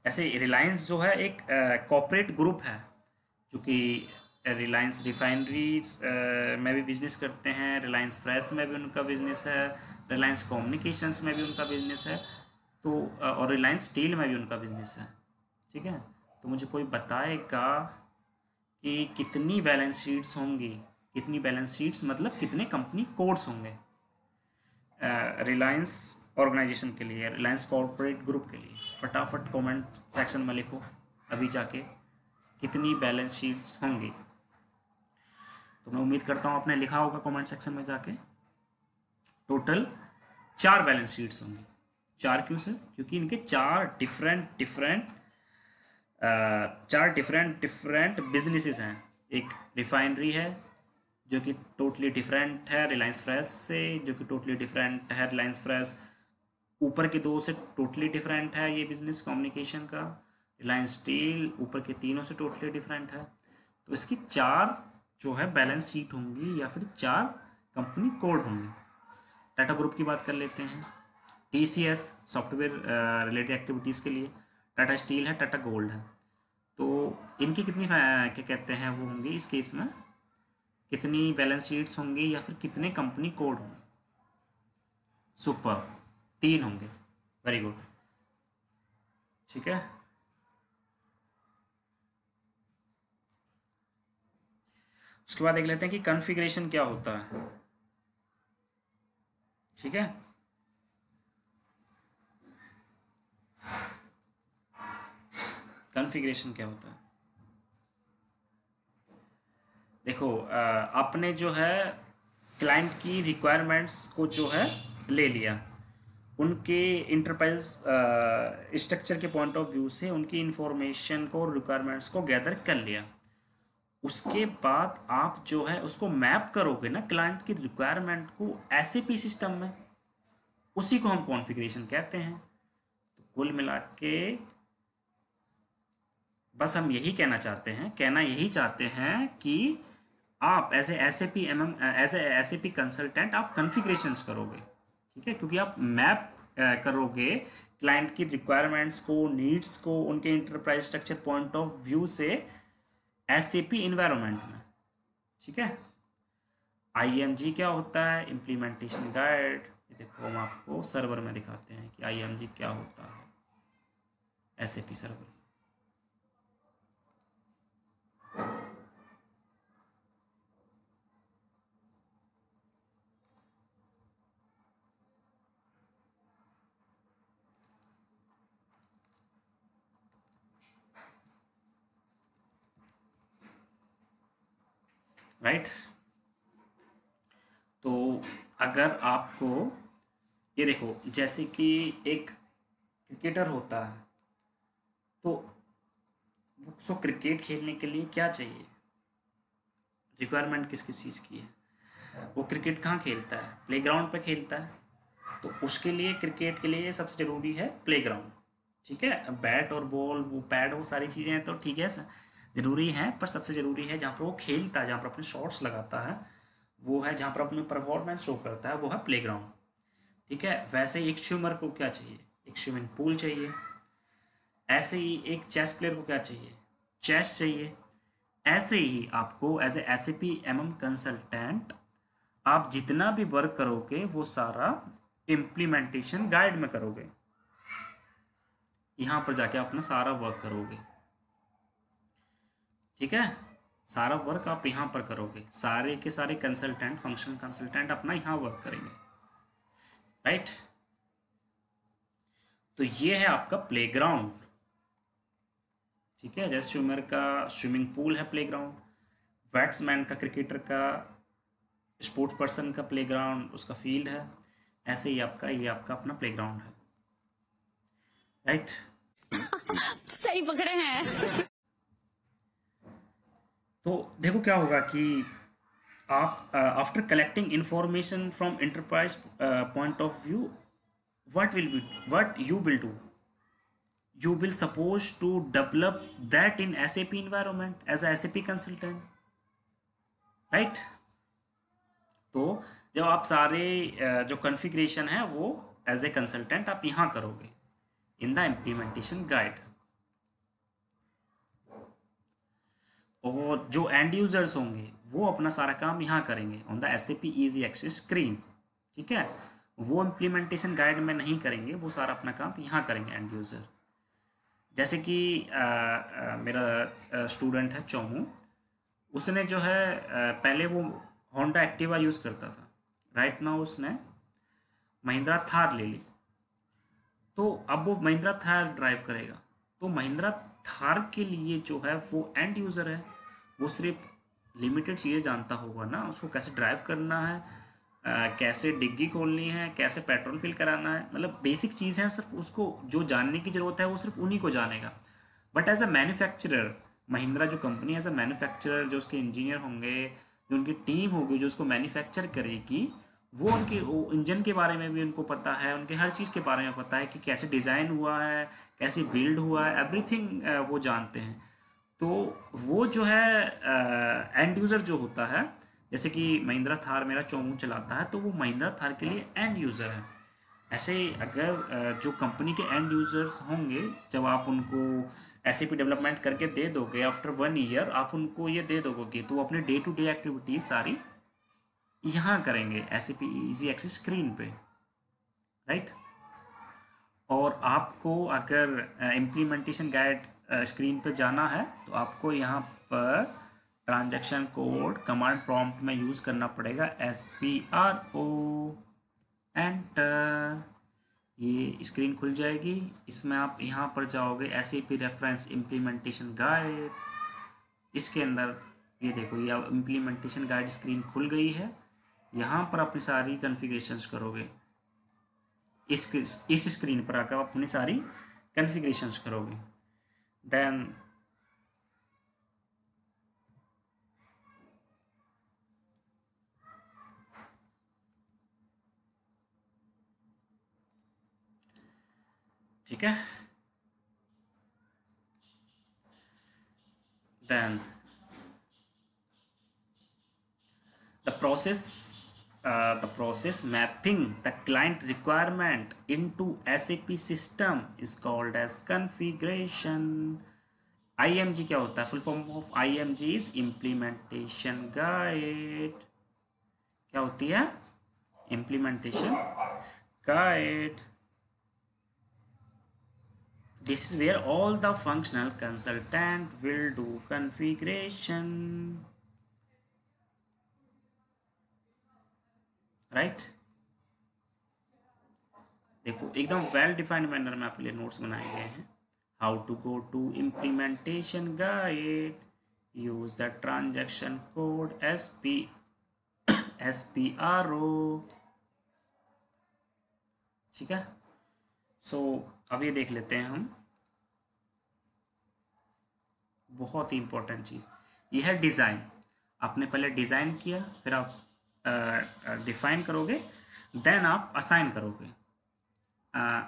ऐसे रिलायंस जो है एक कॉर्पोरेट ग्रुप है, जो कि रिलायंस रिफाइनरीज में भी बिजनेस करते हैं, रिलायंस फ्रेश में भी उनका बिजनेस है, रिलायंस कम्युनिकेशंस में भी उनका बिजनेस है, तो और रिलायंस स्टील में भी उनका बिजनेस है, ठीक है। तो मुझे कोई बताएगा कि कितनी बैलेंस शीट्स होंगी, कितनी बैलेंस शीट्स मतलब कितने कंपनी कोड्स होंगे रिलायंस ऑर्गेनाइजेशन के लिए, रिलायंस कॉर्पोरेट ग्रुप के लिए। फटाफट कमेंट सेक्शन में लिखो अभी जाके कितनी बैलेंस शीट्स होंगी। तो मैं उम्मीद करता हूँ आपने लिखा होगा कमेंट सेक्शन में जाके। टोटल 4 बैलेंस शीट्स होंगी। 4 क्यों सर? क्योंकि इनके चार डिफरेंट बिजनेसेस हैं। एक रिफाइनरी है जो कि टोटली डिफरेंट है रिलायंस फ्रेश से, जो कि टोटली डिफरेंट है रिलायंस फ्रेश ऊपर के 2 से टोटली डिफरेंट है ये बिजनेस कम्युनिकेशन का। रिलायंस स्टील ऊपर के 3 से टोटली डिफरेंट है। तो इसकी 4 जो है बैलेंस शीट होंगी या फिर 4 कंपनी कोड होंगे। टाटा ग्रुप की बात कर लेते हैं। TCS सॉफ्टवेयर रिलेटेड एक्टिविटीज़ के लिए, टाटा स्टील है, टाटा गोल्ड है। तो इनकी कितनी क्या कहते हैं वो होंगी इस केस में, कितनी बैलेंस शीट्स होंगी या फिर कितने कंपनी कोड होंगे? सुपर, 3 होंगे। वेरी गुड, ठीक है। उसके बाद देख लेते हैं कि कॉन्फ़िगरेशन क्या होता है, ठीक है। कॉन्फ़िगरेशन क्या होता है, देखो आपने जो है क्लाइंट की रिक्वायरमेंट्स को जो है ले लिया, उनके इंटरप्राइज स्ट्रक्चर के पॉइंट ऑफ व्यू से उनकी इंफॉर्मेशन को, रिक्वायरमेंट्स को गैदर कर लिया। उसके बाद आप जो है उसको मैप करोगे ना क्लाइंट की रिक्वायरमेंट को SAP सिस्टम में, उसी को हम कॉन्फ़िगरेशन कहते हैं। तो कुल मिला के बस हम यही कहना यही चाहते हैं कि आप एज ए SAP कंसल्टेंट आप कॉन्फ़िगरेशंस करोगे, ठीक है, क्योंकि आप मैप करोगे क्लाइंट की रिक्वायरमेंट्स को, नीड्स को, उनके enterprise structure point of view से SAP इन्वायरमेंट में, ठीक है। IMG क्या होता है? Implementation guide. देखो हम आपको सर्वर में दिखाते हैं कि IMG क्या होता है। SAP server, right. अगर आपको ये देखो, जैसे कि एक क्रिकेटर होता है, तो उसको क्रिकेट खेलने के लिए क्या चाहिए, रिक्वायरमेंट किस किस चीज़ की है। वो क्रिकेट कहाँ खेलता है, प्लेग्राउंड पे खेलता है, तो उसके लिए क्रिकेट के लिए सबसे ज़रूरी है प्लेग्राउंड। ठीक है, बैट और बॉल, वो पैड, वो सारी चीज़ें हैं तो ठीक है, ज़रूरी हैं, पर सबसे ज़रूरी है जहाँ पर वो खेलता है, जहाँ पर अपने शॉट्स लगाता है, वो है जहाँ पर अपनी परफॉर्मेंस शो करता है, वो है प्लेग्राउंड। ठीक है, वैसे ही एक स्विमर को क्या चाहिए, एक स्विमिंग पूल चाहिए। ऐसे ही एक चेस प्लेयर को क्या चाहिए, चेस चाहिए। ऐसे ही आपको as a SAP MM consultant आप जितना भी वर्क करोगे वो सारा इम्प्लीमेंटेशन गाइड में करोगे, यहाँ पर जाके अपना सारा वर्क करोगे। ठीक है, सारा वर्क आप यहाँ पर करोगे, सारे के सारे कंसल्टेंट, फंक्शनल कंसल्टेंट अपना यहाँ वर्क करेंगे। राइट, तो ये है आपका प्लेग्राउंड। ठीक है, जैसे स्विमर का स्विमिंग पूल है प्लेग्राउंड, बैट्समैन का, क्रिकेटर का, स्पोर्ट्स पर्सन का प्लेग्राउंड उसका फील्ड है, ऐसे ही आपका ये आपका अपना प्लेग्राउंड है। राइट, सही पकड़े हैं। तो देखो क्या होगा कि आप after collecting information from enterprise point of view, what you will do, you will supposed to develop that in SAP environment as a SAP consultant, right? तो जब आप सारे जो कॉन्फ़िगरेशन है वो एज ए कंसल्टेंट आप यहाँ करोगे इन द इम्प्लीमेंटेशन गाइड, और जो एंड यूजर्स होंगे वो अपना सारा काम यहाँ करेंगे on the SAP easy access screen. ठीक है, वो इम्प्लीमेंटेशन गाइड में नहीं करेंगे, वो सारा अपना काम यहाँ करेंगे एंड यूज़र। जैसे कि मेरा स्टूडेंट है चोमू, उसने जो है पहले वो होंडा एक्टिवा यूज़ करता था, राइट नाउ उसने महिंद्रा थार ले ली, तो अब वो महिंद्रा थार ड्राइव करेगा। तो महिंद्रा थार के लिए जो है वो एंड यूज़र है, वो सिर्फ लिमिटेड चीज़ें जानता होगा ना, उसको कैसे ड्राइव करना है, कैसे डिग्गी खोलनी है, कैसे पेट्रोल फिल कराना है, मतलब बेसिक चीज़ है, सिर्फ उसको जो जानने की ज़रूरत है वो सिर्फ उन्हीं को जानेगा। But as a manufacturer, Mahindra जो कंपनी एज अ मैन्युफैक्चरर, जो उसके इंजीनियर होंगे, जो उनकी टीम होगी जो उसको मैन्युफैक्चर करेगी, वो उनके इंजन के बारे में भी उनको पता है, उनके हर चीज़ के बारे में पता है कि कैसे डिज़ाइन हुआ है, कैसे बिल्ड हुआ है, एवरीथिंग वो जानते हैं। तो वो जो है एंड यूज़र जो होता है, जैसे कि महिंद्रा थार मेरा चोमू चलाता है, तो वो महिंद्रा थार के लिए एंड यूज़र है। ऐसे ही अगर जो कंपनी के एंड यूज़र्स होंगे, जब आप उनको SAP डेवलपमेंट करके दे दोगे आफ्टर 1 ईयर, आप उनको ये दे दोगे तो वो अपने डे टू डे एक्टिविटीज सारी यहाँ करेंगे SAP इजी एक्सेस स्क्रीन पे। राइट, और आपको अगर इम्प्लीमेंटेशन गाइड स्क्रीन पे जाना है तो आपको यहाँ पर ट्रांजैक्शन कोड कमांड प्रॉम्प्ट में यूज़ करना पड़ेगा SPRO, एंटर। ये स्क्रीन खुल जाएगी, इसमें आप यहाँ पर जाओगे SAP रेफरेंस इम्प्लीमेंटेशन गाइड, इसके अंदर ये देखो ये इम्प्लीमेंटेशन गाइड स्क्रीन खुल गई है। यहाँ पर अपनी सारी कॉन्फ़िगरेशंस करोगे, इस स्क्रीन पर आकर आप अपनी सारी कॉन्फ़िगरेशंस करोगे। देन ठीक है, then the process mapping the client requirement into SAP system is called as configuration। IMG क्या होता है, full form of IMG is implementation guide. क्या होती है, implementation guide. This is where all the functional consultant will do configuration, right? देखो एकदम well defined manner में आपके लिए नोट्स बनाए गए हैं। How to go to implementation guide, use the transaction code SPRO, ठीक है। सो अब ये देख लेते हैं हम, बहुत ही इंपॉर्टेंट चीज़ ये है डिज़ाइन। आपने पहले डिज़ाइन किया, फिर आप डिफाइन करोगे, देन आप असाइन करोगे।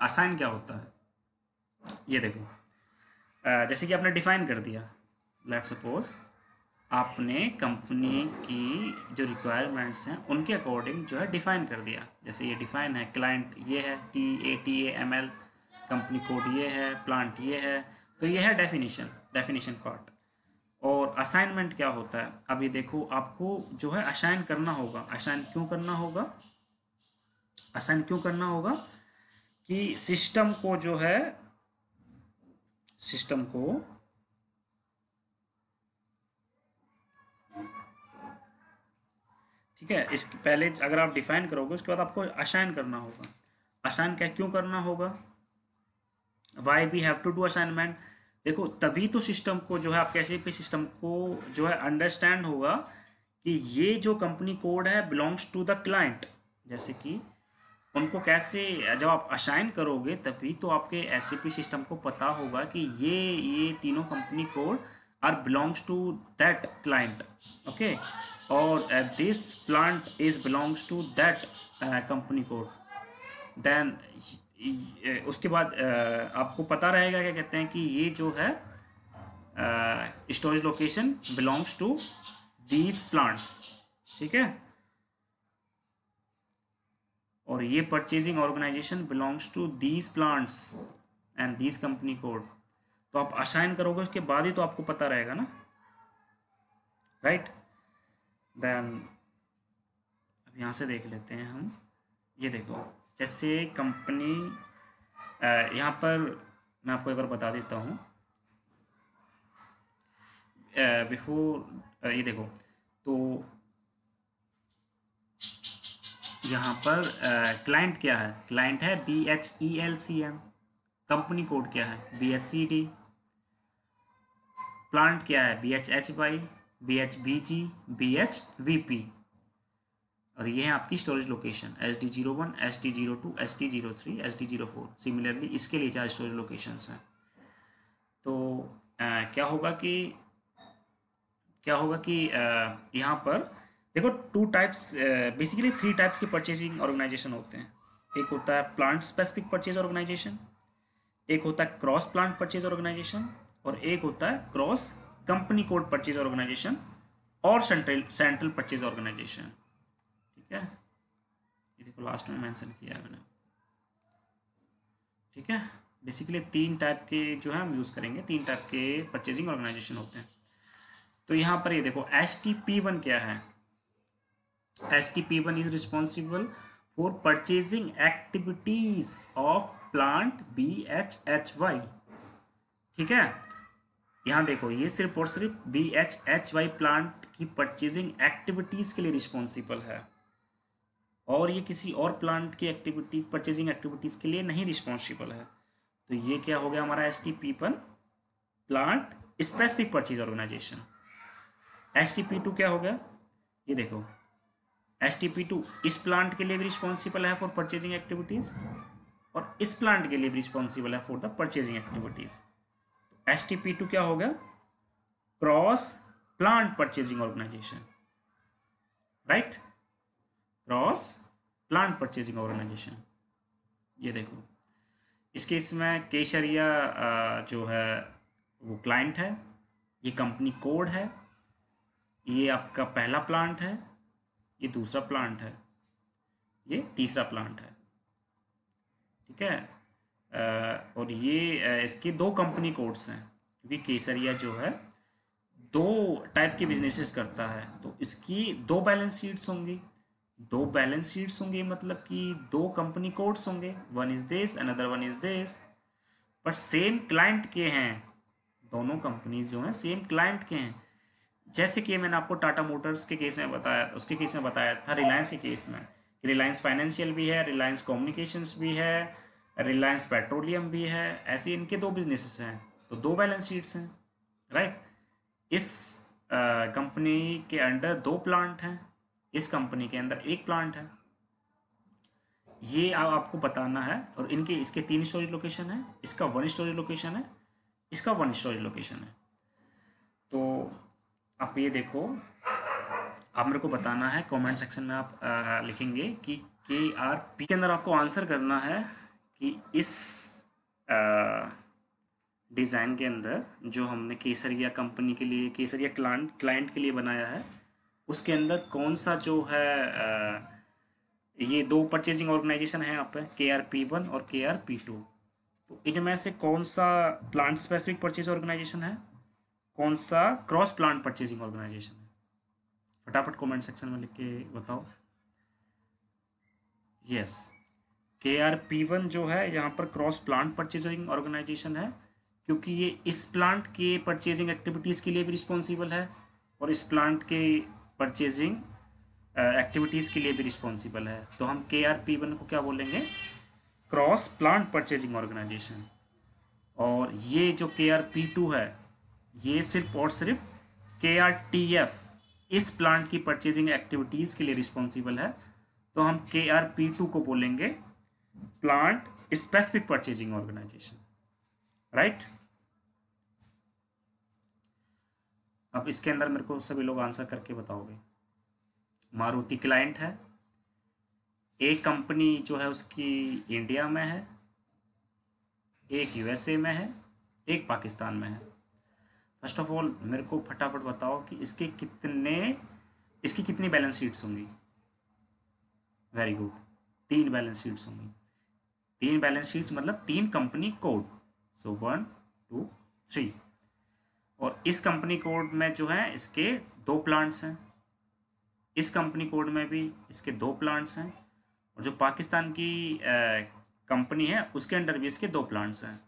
असाइन क्या होता है, ये देखो, जैसे कि आपने डिफाइन कर दिया, लेट सपोज आपने कंपनी की जो रिक्वायरमेंट्स हैं उनके अकॉर्डिंग जो है डिफाइन कर दिया। जैसे ये डिफाइन है, क्लाइंट ये है TATAML, कंपनी कोड ये है, प्लांट ये है, तो ये है डेफिनेशन पार्ट। और असाइनमेंट क्या होता है, अब ये देखो आपको जो है असाइन करना होगा। असाइन क्यों करना होगा, असाइन क्यों करना होगा कि सिस्टम को जो है, सिस्टम को ठीक है, इसके पहले अगर आप डिफाइन करोगे उसके बाद आपको असाइन करना होगा। असाइन क्या क्यों करना होगा, why we have to do assignment, देखो तभी तो सिस्टम को जो है, आप कैसे भी सिस्टम को जो है अंडरस्टैंड होगा कि ये जो कंपनी कोड है बिलोंग्स टू द क्लाइंट। जैसे कि उनको कैसे, जब आप असाइन करोगे तभी तो आपके SAP सिस्टम को पता होगा कि ये तीनों company code are belongs to that client, okay, और this plant is belongs to that company code. Then उसके बाद आपको पता रहेगा, क्या कहते हैं कि ये जो है storage location belongs to these plants, ठीक है, और ये purchasing organization belongs to these plants and these company code. तो आप असाइन करोगे उसके बाद ही तो आपको पता रहेगा ना, राइट। देन अब यहाँ से देख लेते हैं हम, ये देखो जैसे कंपनी, यहाँ पर मैं आपको एक बार बता देता हूँ बिफोर, ये देखो, तो यहाँ पर क्लाइंट क्या है, क्लाइंट है BHELCM, कंपनी कोड क्या है BHCD, प्लांट क्या है BHHY, BHBG, BHVP, और ये है आपकी storage location SD01, SD02, SD03, SD04। Similarly इसके लिए 4 स्टोरेज लोकेशंस हैं। तो क्या होगा कि यहाँ पर देखो 2 टाइप्स, बेसिकली 3 टाइप्स के परचेजिंग ऑर्गेनाइजेशन होते हैं। एक होता है प्लांट स्पेसिफिक परचेज ऑर्गेनाइजेशन, एक होता है क्रॉस प्लांट परचेज ऑर्गेनाइजेशन, और एक होता है cross company code purchase organization और सेंट्रल परचेज ऑर्गेनाइजेशन, ठीक है। ये देखो लास्ट में मेंशन किया है मैंने, ठीक है। बेसिकली 3 टाइप के जो है हम यूज़ करेंगे, 3 टाइप के परचेजिंग ऑर्गेनाइजेशन होते हैं। तो यहाँ पर ये देखो STP1 क्या है, STP1 is responsible for purchasing activities of plant BHHY, ठीक है। यहाँ देखो ये सिर्फ और सिर्फ BHHY प्लांट की परचेजिंग एक्टिविटीज के लिए रिस्पॉन्सिबल है, और ये किसी और प्लांट की एक्टिविटीज, परचेजिंग एक्टिविटीज के लिए नहीं रिस्पॉन्सिबल है। तो ये क्या हो गया हमारा STP1, plant specific purchase organisation. STP2 क्या हो गया, ये देखो STP2 इस प्लांट के लिए भी रिस्पॉन्सिबल है फॉर परचेजिंग एक्टिविटीज, और इस प्लांट के लिए भी रिस्पॉन्सिबल है फॉर द परचेजिंग एक्टिविटीज। तो STP2 क्या हो गया, cross plant purchasing organization, right, cross plant purchasing organization. ये देखो इस केस में केसरिया जो है वो क्लाइंट है, ये कंपनी कोड है, ये आपका पहला प्लांट है, ये दूसरा प्लांट है, ये तीसरा प्लांट है, ठीक है। और ये इसके 2 कंपनी कोड्स हैं, क्योंकि केसरिया जो है 2 टाइप के बिजनेसेस करता है, तो इसकी 2 बैलेंस शीट्स होंगी, 2 बैलेंस शीट्स होंगे, मतलब कि 2 कंपनी कोड्स होंगे, one is this another one is this, पर सेम क्लाइंट के हैं, दोनों कंपनीज जो हैं सेम क्लाइंट के हैं। जैसे कि मैंने आपको टाटा मोटर्स के केस में बताया, उसके केस में बताया था, रिलायंस के केस में, रिलायंस फाइनेंशियल भी है, रिलायंस कम्युनिकेशंस भी है, रिलायंस पेट्रोलियम भी है, ऐसे इनके 2 बिजनेसेस हैं, तो 2 बैलेंस शीट्स हैं, राइट। इस कंपनी के अंडर 2 प्लांट हैं, इस कंपनी के अंदर 1 प्लांट है। ये आपको बताना है। और इनके इसके 3 स्टोरेज लोकेशन है, इसका 1 स्टोरेज लोकेशन है, इसका 1 स्टोरेज लोकेशन है। तो आप ये देखो, आप मेरे को बताना है कमेंट सेक्शन में, आप लिखेंगे कि KRP के अंदर आपको आंसर करना है कि इस डिज़ाइन के अंदर जो हमने केसरिया कंपनी के लिए, केसरिया क्लाइंट के लिए बनाया है, उसके अंदर कौन सा जो है ये 2 परचेजिंग ऑर्गेनाइजेशन है यहाँ पे, KRP1 और KRP2। तो इनमें से कौन सा प्लांट स्पेसिफिक परचेज ऑर्गेनाइजेशन है, कौन सा क्रॉस प्लांट परचेजिंग ऑर्गेनाइजेशन है? फटाफट कमेंट सेक्शन में लिख के बताओ। यस, KRP1 जो है यहाँ पर क्रॉस प्लांट परचेजिंग ऑर्गेनाइजेशन है, क्योंकि ये इस प्लांट के परचेजिंग एक्टिविटीज़ के लिए भी रिस्पॉन्सिबल है और इस प्लांट के परचेजिंग एक्टिविटीज़ के लिए भी रिस्पॉन्सिबल है। तो हम KRP1 को क्या बोलेंगे? Cross plant purchasing organization. और ये जो KRP2 है, ये सिर्फ और सिर्फ KRTF इस प्लांट की परचेजिंग एक्टिविटीज़ के लिए रिस्पॉन्सिबल है। तो हम KRP2 को बोलेंगे plant specific purchasing organization, right. अब इसके अंदर मेरे को सभी लोग आंसर करके बताओगे। मारुति क्लाइंट है, एक कंपनी जो है उसकी इंडिया में है, एक USA में है, एक पाकिस्तान में है। फर्स्ट ऑफ ऑल मेरे को फटाफट बताओ कि इसकी कितनी बैलेंस शीट्स होंगी? वेरी गुड, 3 बैलेंस शीट्स होंगी। 3 बैलेंस शीट्स मतलब 3 कंपनी कोड। सो 1 2 3। और इस कंपनी कोड में जो है इसके 2 प्लांट्स हैं, इस कंपनी कोड में भी इसके 2 प्लांट्स हैं, और जो पाकिस्तान की कंपनी है उसके अंडर भी इसके 2 प्लांट्स हैं।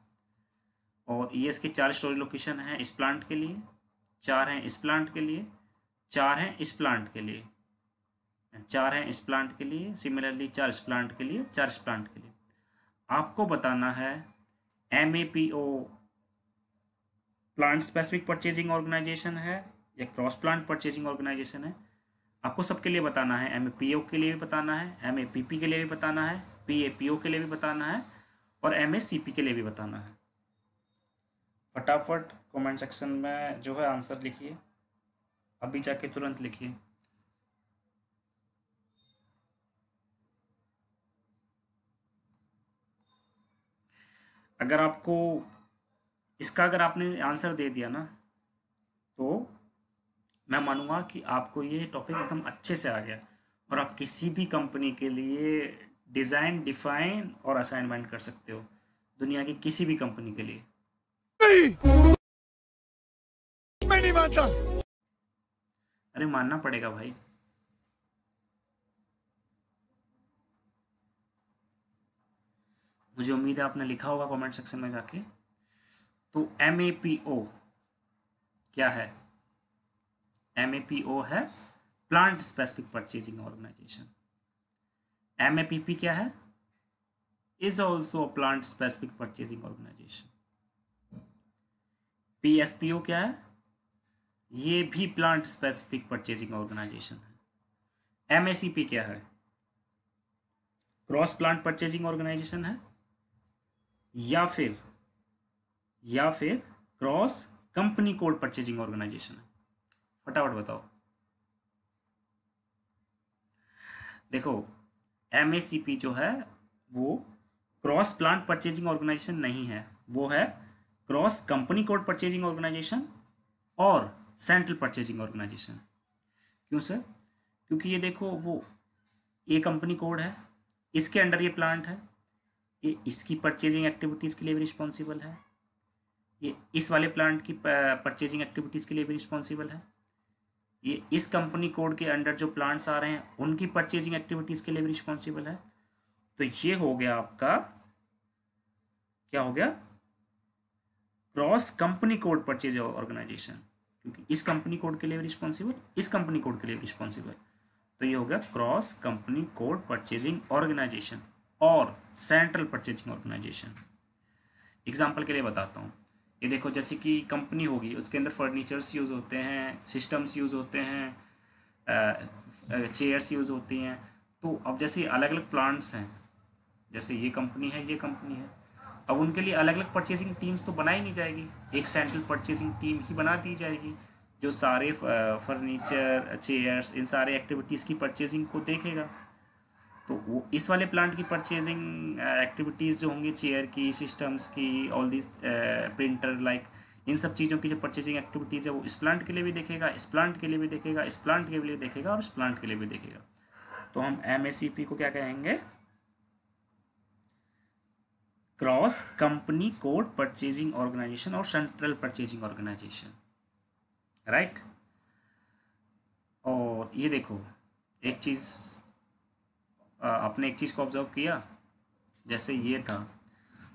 और ये इसके 4 स्टोरेज लोकेशन हैं इस प्लांट के लिए, 4 हैं इस प्लांट के लिए, 4 हैं इस प्लांट के लिए, 4 हैं इस प्लांट के लिए, सिमिलरली 4 इस प्लांट के लिए, 4 इस प्लांट के लिए। आपको बताना है MAPO plant specific purchasing organization है या क्रॉस प्लांट परचेजिंग ऑर्गेनाइजेशन है। आपको सबके लिए बताना है, MAPO के लिए भी बताना है, MAPP के लिए भी बताना है, PAPO के लिए भी बताना है, और MACP के लिए भी बताना है। फटाफट कमेंट सेक्शन में जो है आंसर लिखिए, अभी जाके तुरंत लिखिए। अगर आपको इसका अगर आपने आंसर दे दिया ना, तो मैं मानूंगा कि आपको ये टॉपिक एकदम अच्छे से आ गया और आप किसी भी कंपनी के लिए डिज़ाइन, डिफाइन और असाइनमेंट कर सकते हो, दुनिया की किसी भी कंपनी के लिए। नहीं, मैं नहीं मानता। अरे मानना पड़ेगा भाई। मुझे उम्मीद है आपने लिखा होगा कमेंट सेक्शन में जाके। तो MAPO क्या है? MAPO है plant specific purchasing organization. MAPP क्या है? Is also plant specific purchasing organization. PSPO क्या है? ये भी प्लांट स्पेसिफिक परचेजिंग ऑर्गेनाइजेशन है। MACP क्या है? क्रॉस प्लांट परचेजिंग ऑर्गेनाइजेशन है या फिर cross company code purchasing organization है? फटाफट बताओ। देखो, MACP जो है वो क्रॉस प्लांट परचेजिंग ऑर्गेनाइजेशन नहीं है, वो है cross company code purchasing organization और सेंट्रल परचेजिंग ऑर्गेनाइजेशन। क्यों सर? क्योंकि ये देखो, वो ये कंपनी कोड है, इसके अंडर ये प्लांट है, ये इसकी परचेजिंग एक्टिविटीज़ के लिए भी रिस्पॉन्सिबल है, ये इस वाले प्लांट की परचेजिंग एक्टिविटीज़ के लिए भी रिस्पॉन्सिबल है, ये इस कंपनी कोड के अंडर जो प्लांट्स आ रहे हैं उनकी परचेजिंग एक्टिविटीज़ के लिए भी रिस्पॉन्सिबल है। तो ये हो गया आपका, क्या हो गया? Cross company code purchase organization, क्योंकि इस कंपनी कोड के लिए भी रिस्पॉन्सिबल, इस कंपनी कोड के लिए भी रिस्पॉन्सिबल। तो ये हो गया cross company code purchasing organization और सेंट्रल परचेजिंग ऑर्गेनाइजेशन। एग्जाम्पल के लिए बताता हूँ, ये देखो, जैसे कि कंपनी होगी, उसके अंदर फर्नीचर्स यूज़ होते हैं, सिस्टम्स यूज़ होते हैं, चेयर्स यूज़ होती हैं। तो अब जैसे अलग अलग प्लांट्स हैं, जैसे ये कंपनी है, ये कंपनी है। अब उनके लिए अलग अलग परचेजिंग टीम्स तो बनाई नहीं जाएगी, एक सेंट्रल परचेजिंग टीम ही बना दी जाएगी जो सारे फर्नीचर, चेयर्स, इन सारे एक्टिविटीज़ की परचेजिंग को देखेगा। तो वो इस वाले प्लांट की परचेजिंग एक्टिविटीज़ जो होंगी, चेयर की, सिस्टम्स की, ऑल दिस प्रिंटर लाइक, इन सब चीज़ों की जो परचेजिंग एक्टिविटीज़ है वो इस प्लांट के लिए भी देखेगा, इस प्लांट के लिए भी देखेगा, इस प्लांट के लिए देखेगा और इस प्लांट के लिए भी देखेगा। तो हम MACP को क्या कहेंगे? Cross company code purchasing organization और सेंट्रल परचेजिंग ऑर्गेनाइजेशन, राइट। और ये देखो एक चीज़, आपने एक चीज़ को ऑब्जर्व किया, जैसे ये था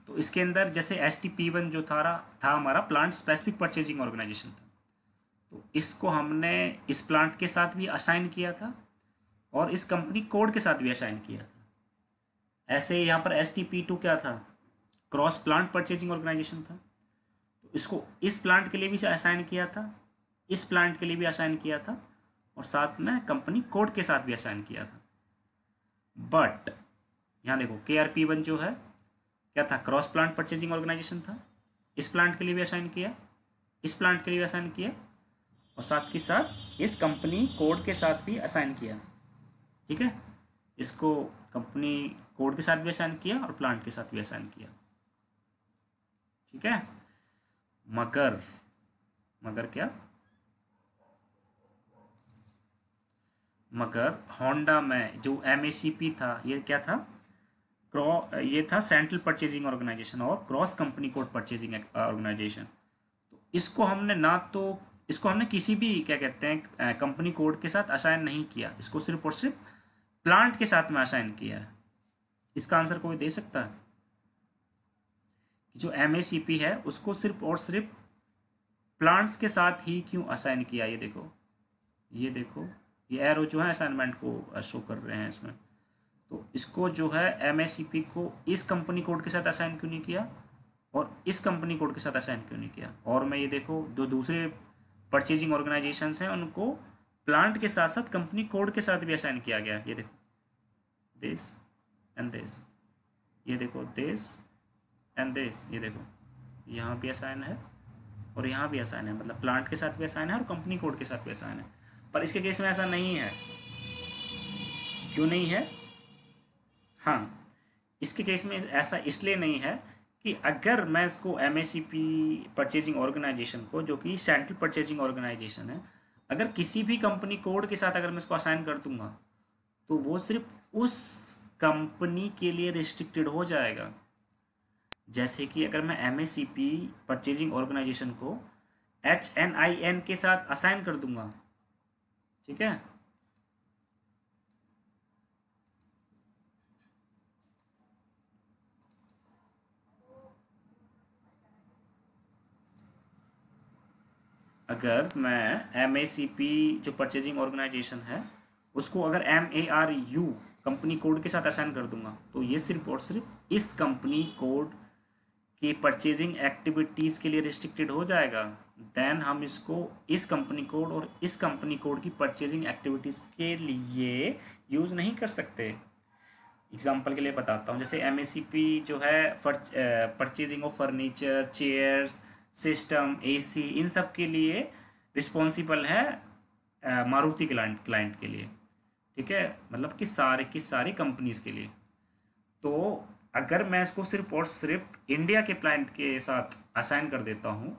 तो इसके अंदर जैसे STP1 जो था हमारा प्लांट स्पेसिफिक परचेजिंग ऑर्गेनाइजेशन था, तो इसको हमने इस प्लांट के साथ भी असाइन किया था और इस कंपनी कोड के साथ भी असाइन किया था। ऐसे यहाँ पर STP2 क्या था? क्रॉस प्लांट परचेजिंग ऑर्गेनाइजेशन था, तो इसको इस प्लांट के लिए भी असाइन किया था, इस प्लांट के लिए भी असाइन किया था और साथ में कंपनी कोड के साथ भी असाइन किया था। बट यहाँ देखो KRP1 जो है क्या था? क्रॉस प्लांट परचेजिंग ऑर्गेनाइजेशन था, इस प्लांट के लिए भी असाइन किया, इस प्लांट के लिए भी असाइन किया और साथ के साथ इस कंपनी कोड के साथ भी असाइन किया, ठीक है। इसको कंपनी कोड के साथ भी असाइन किया और प्लांट के साथ भी असाइन किया, ठीक है। मगर क्या? मगर होंडा में जो MACP था ये क्या था? ये था सेंट्रल परचेजिंग ऑर्गेनाइजेशन और cross company code purchasing organization. तो इसको हमने किसी भी क्या कहते हैं कंपनी कोड के साथ असाइन नहीं किया, इसको सिर्फ और सिर्फ प्लांट के साथ में असाइन किया है। इसका आंसर कोई दे सकता है? जो MACP है उसको सिर्फ और सिर्फ प्लांट्स के साथ ही क्यों असाइन किया? ये देखो ये एरो जो है असाइनमेंट को शो कर रहे हैं इसमें। तो इसको जो है MACP को इस कंपनी कोड के साथ असाइन क्यों नहीं किया और इस कंपनी कोड के साथ असाइन क्यों नहीं किया? और मैं ये देखो दो दूसरे परचेजिंग ऑर्गेनाइजेशंस हैं उनको प्लांट के साथ साथ कंपनी कोड के साथ भी असाइन किया गया। ये देखो दिस एंड दिस, ये देखो दिस एंड दिस, ये देखो यहाँ भी असाइन है और यहाँ भी असाइन है, मतलब प्लांट के साथ भी असाइन है और कंपनी कोड के साथ भी असाइन है। पर इसके केस में ऐसा नहीं है, क्यों नहीं है? हाँ, इसके केस में ऐसा इसलिए नहीं है कि अगर मैं इसको MACP परचेजिंग ऑर्गेनाइजेशन को, जो कि सेंट्रल परचेजिंग ऑर्गेनाइजेशन है, अगर किसी भी कंपनी कोड के साथ अगर मैं इसको असाइन कर दूंगा तो वो सिर्फ उस कंपनी के लिए रिस्ट्रिक्टेड हो जाएगा। जैसे कि अगर मैं MACP परचेजिंग ऑर्गेनाइजेशन को HNIN के साथ असाइन कर दूंगा, ठीक है, अगर मैं MACP जो परचेजिंग ऑर्गेनाइजेशन है उसको अगर MARU कंपनी कोड के साथ असाइन कर दूंगा तो ये सिर्फ और सिर्फ इस कंपनी कोड की परचेजिंग एक्टिविटीज़ के लिए रिस्ट्रिक्टेड हो जाएगा। देन हम इसको इस कंपनी कोड और इस कंपनी कोड की परचेजिंग एक्टिविटीज़ के लिए यूज़ नहीं कर सकते। एग्जाम्पल के लिए बताता हूँ, जैसे MACP जो है purchasing of furniture, chairs, system, AC, इन सब के लिए रिस्पॉन्सिबल है मारुति क्लाइंट के लिए, ठीक है, मतलब कि सारी कंपनीज के लिए। तो अगर मैं इसको सिर्फ और सिर्फ इंडिया के क्लाइंट के साथ असाइन कर देता हूँ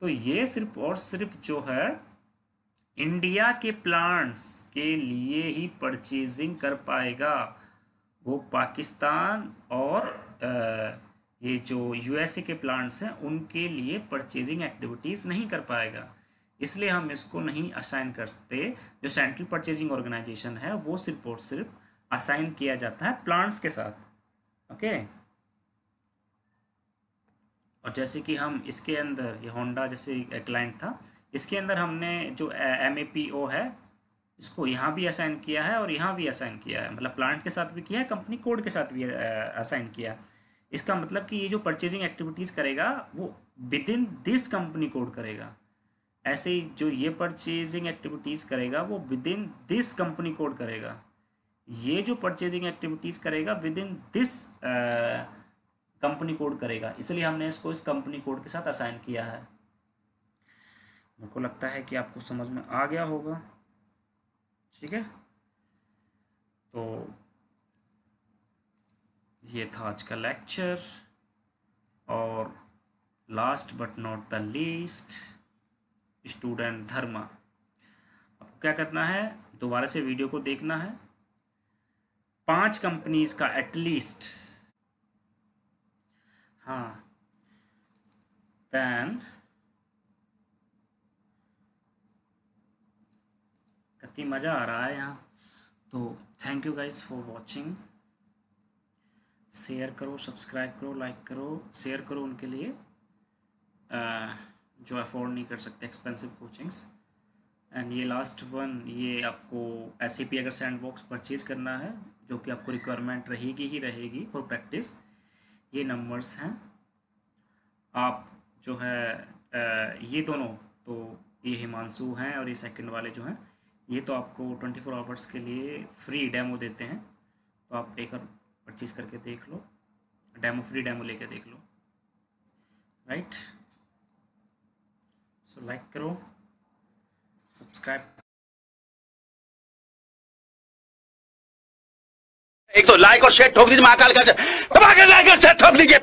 तो ये सिर्फ और सिर्फ जो है इंडिया के प्लांट्स के लिए ही परचेजिंग कर पाएगा, वो पाकिस्तान और ये जो USA के प्लांट्स हैं उनके लिए परचेजिंग एक्टिविटीज़ नहीं कर पाएगा। इसलिए हम इसको नहीं असाइन करते। जो सेंट्रल परचेजिंग ऑर्गेनाइजेशन है वो सिर्फ और सिर्फ असाइन किया जाता है प्लांट्स के साथ, ओके। और जैसे कि हम इसके अंदर ये होंडा जैसे क्लाइंट था, इसके अंदर हमने जो MAPO है इसको यहाँ भी असाइन किया है और यहाँ भी असाइन किया है, मतलब प्लांट के साथ भी किया है, कंपनी कोड के साथ भी असाइन किया है। इसका मतलब कि ये जो परचेजिंग एक्टिविटीज़ करेगा वो with in this company code करेगा। ऐसे ही जो ये परचेजिंग एक्टिविटीज़ करेगा वो with in this company code करेगा। ये जो परचेजिंग एक्टिविटीज़ करेगा with in this company code करेगा, इसलिए हमने इसको इस कंपनी कोड के साथ असाइन किया है। मेरे को लगता है कि आपको समझ में आ गया होगा। ठीक है, तो ये था आज का लेक्चर। और last but not the least, student Dharma, आपको क्या करना है, दोबारा से वीडियो को देखना है, 5 कंपनीज का एटलीस्ट, हाँ, देन कितनी मज़ा आ रहा है यहाँ। तो thank you guys for watching. Share करो, सब्सक्राइब करो, लाइक करो, शेयर करो उनके लिए जो अफोर्ड नहीं कर सकते एक्सपेंसिव कोचिंग्स। एंड ये लास्ट वन, ये आपको SAP अगर सैंडबॉक्स परचेज करना है, जो कि आपको रिक्वायरमेंट रहेगी ही रहेगी फॉर प्रैक्टिस, ये नंबर्स हैं। आप जो है ये दोनों, तो ये हिमांशु हैं और ये सेकंड वाले जो हैं, ये तो आपको 24 आवर्स के लिए फ्री डेमो देते हैं। तो आप एक परचेज करके देख लो, फ्री डेमो लेके देख लो, राइट। सो लाइक करो, सब्सक्राइब। एक तो लाइक और शेयर ठोक दीजिए, महाकाल का लाइक और शेयर ठोक दीजिए।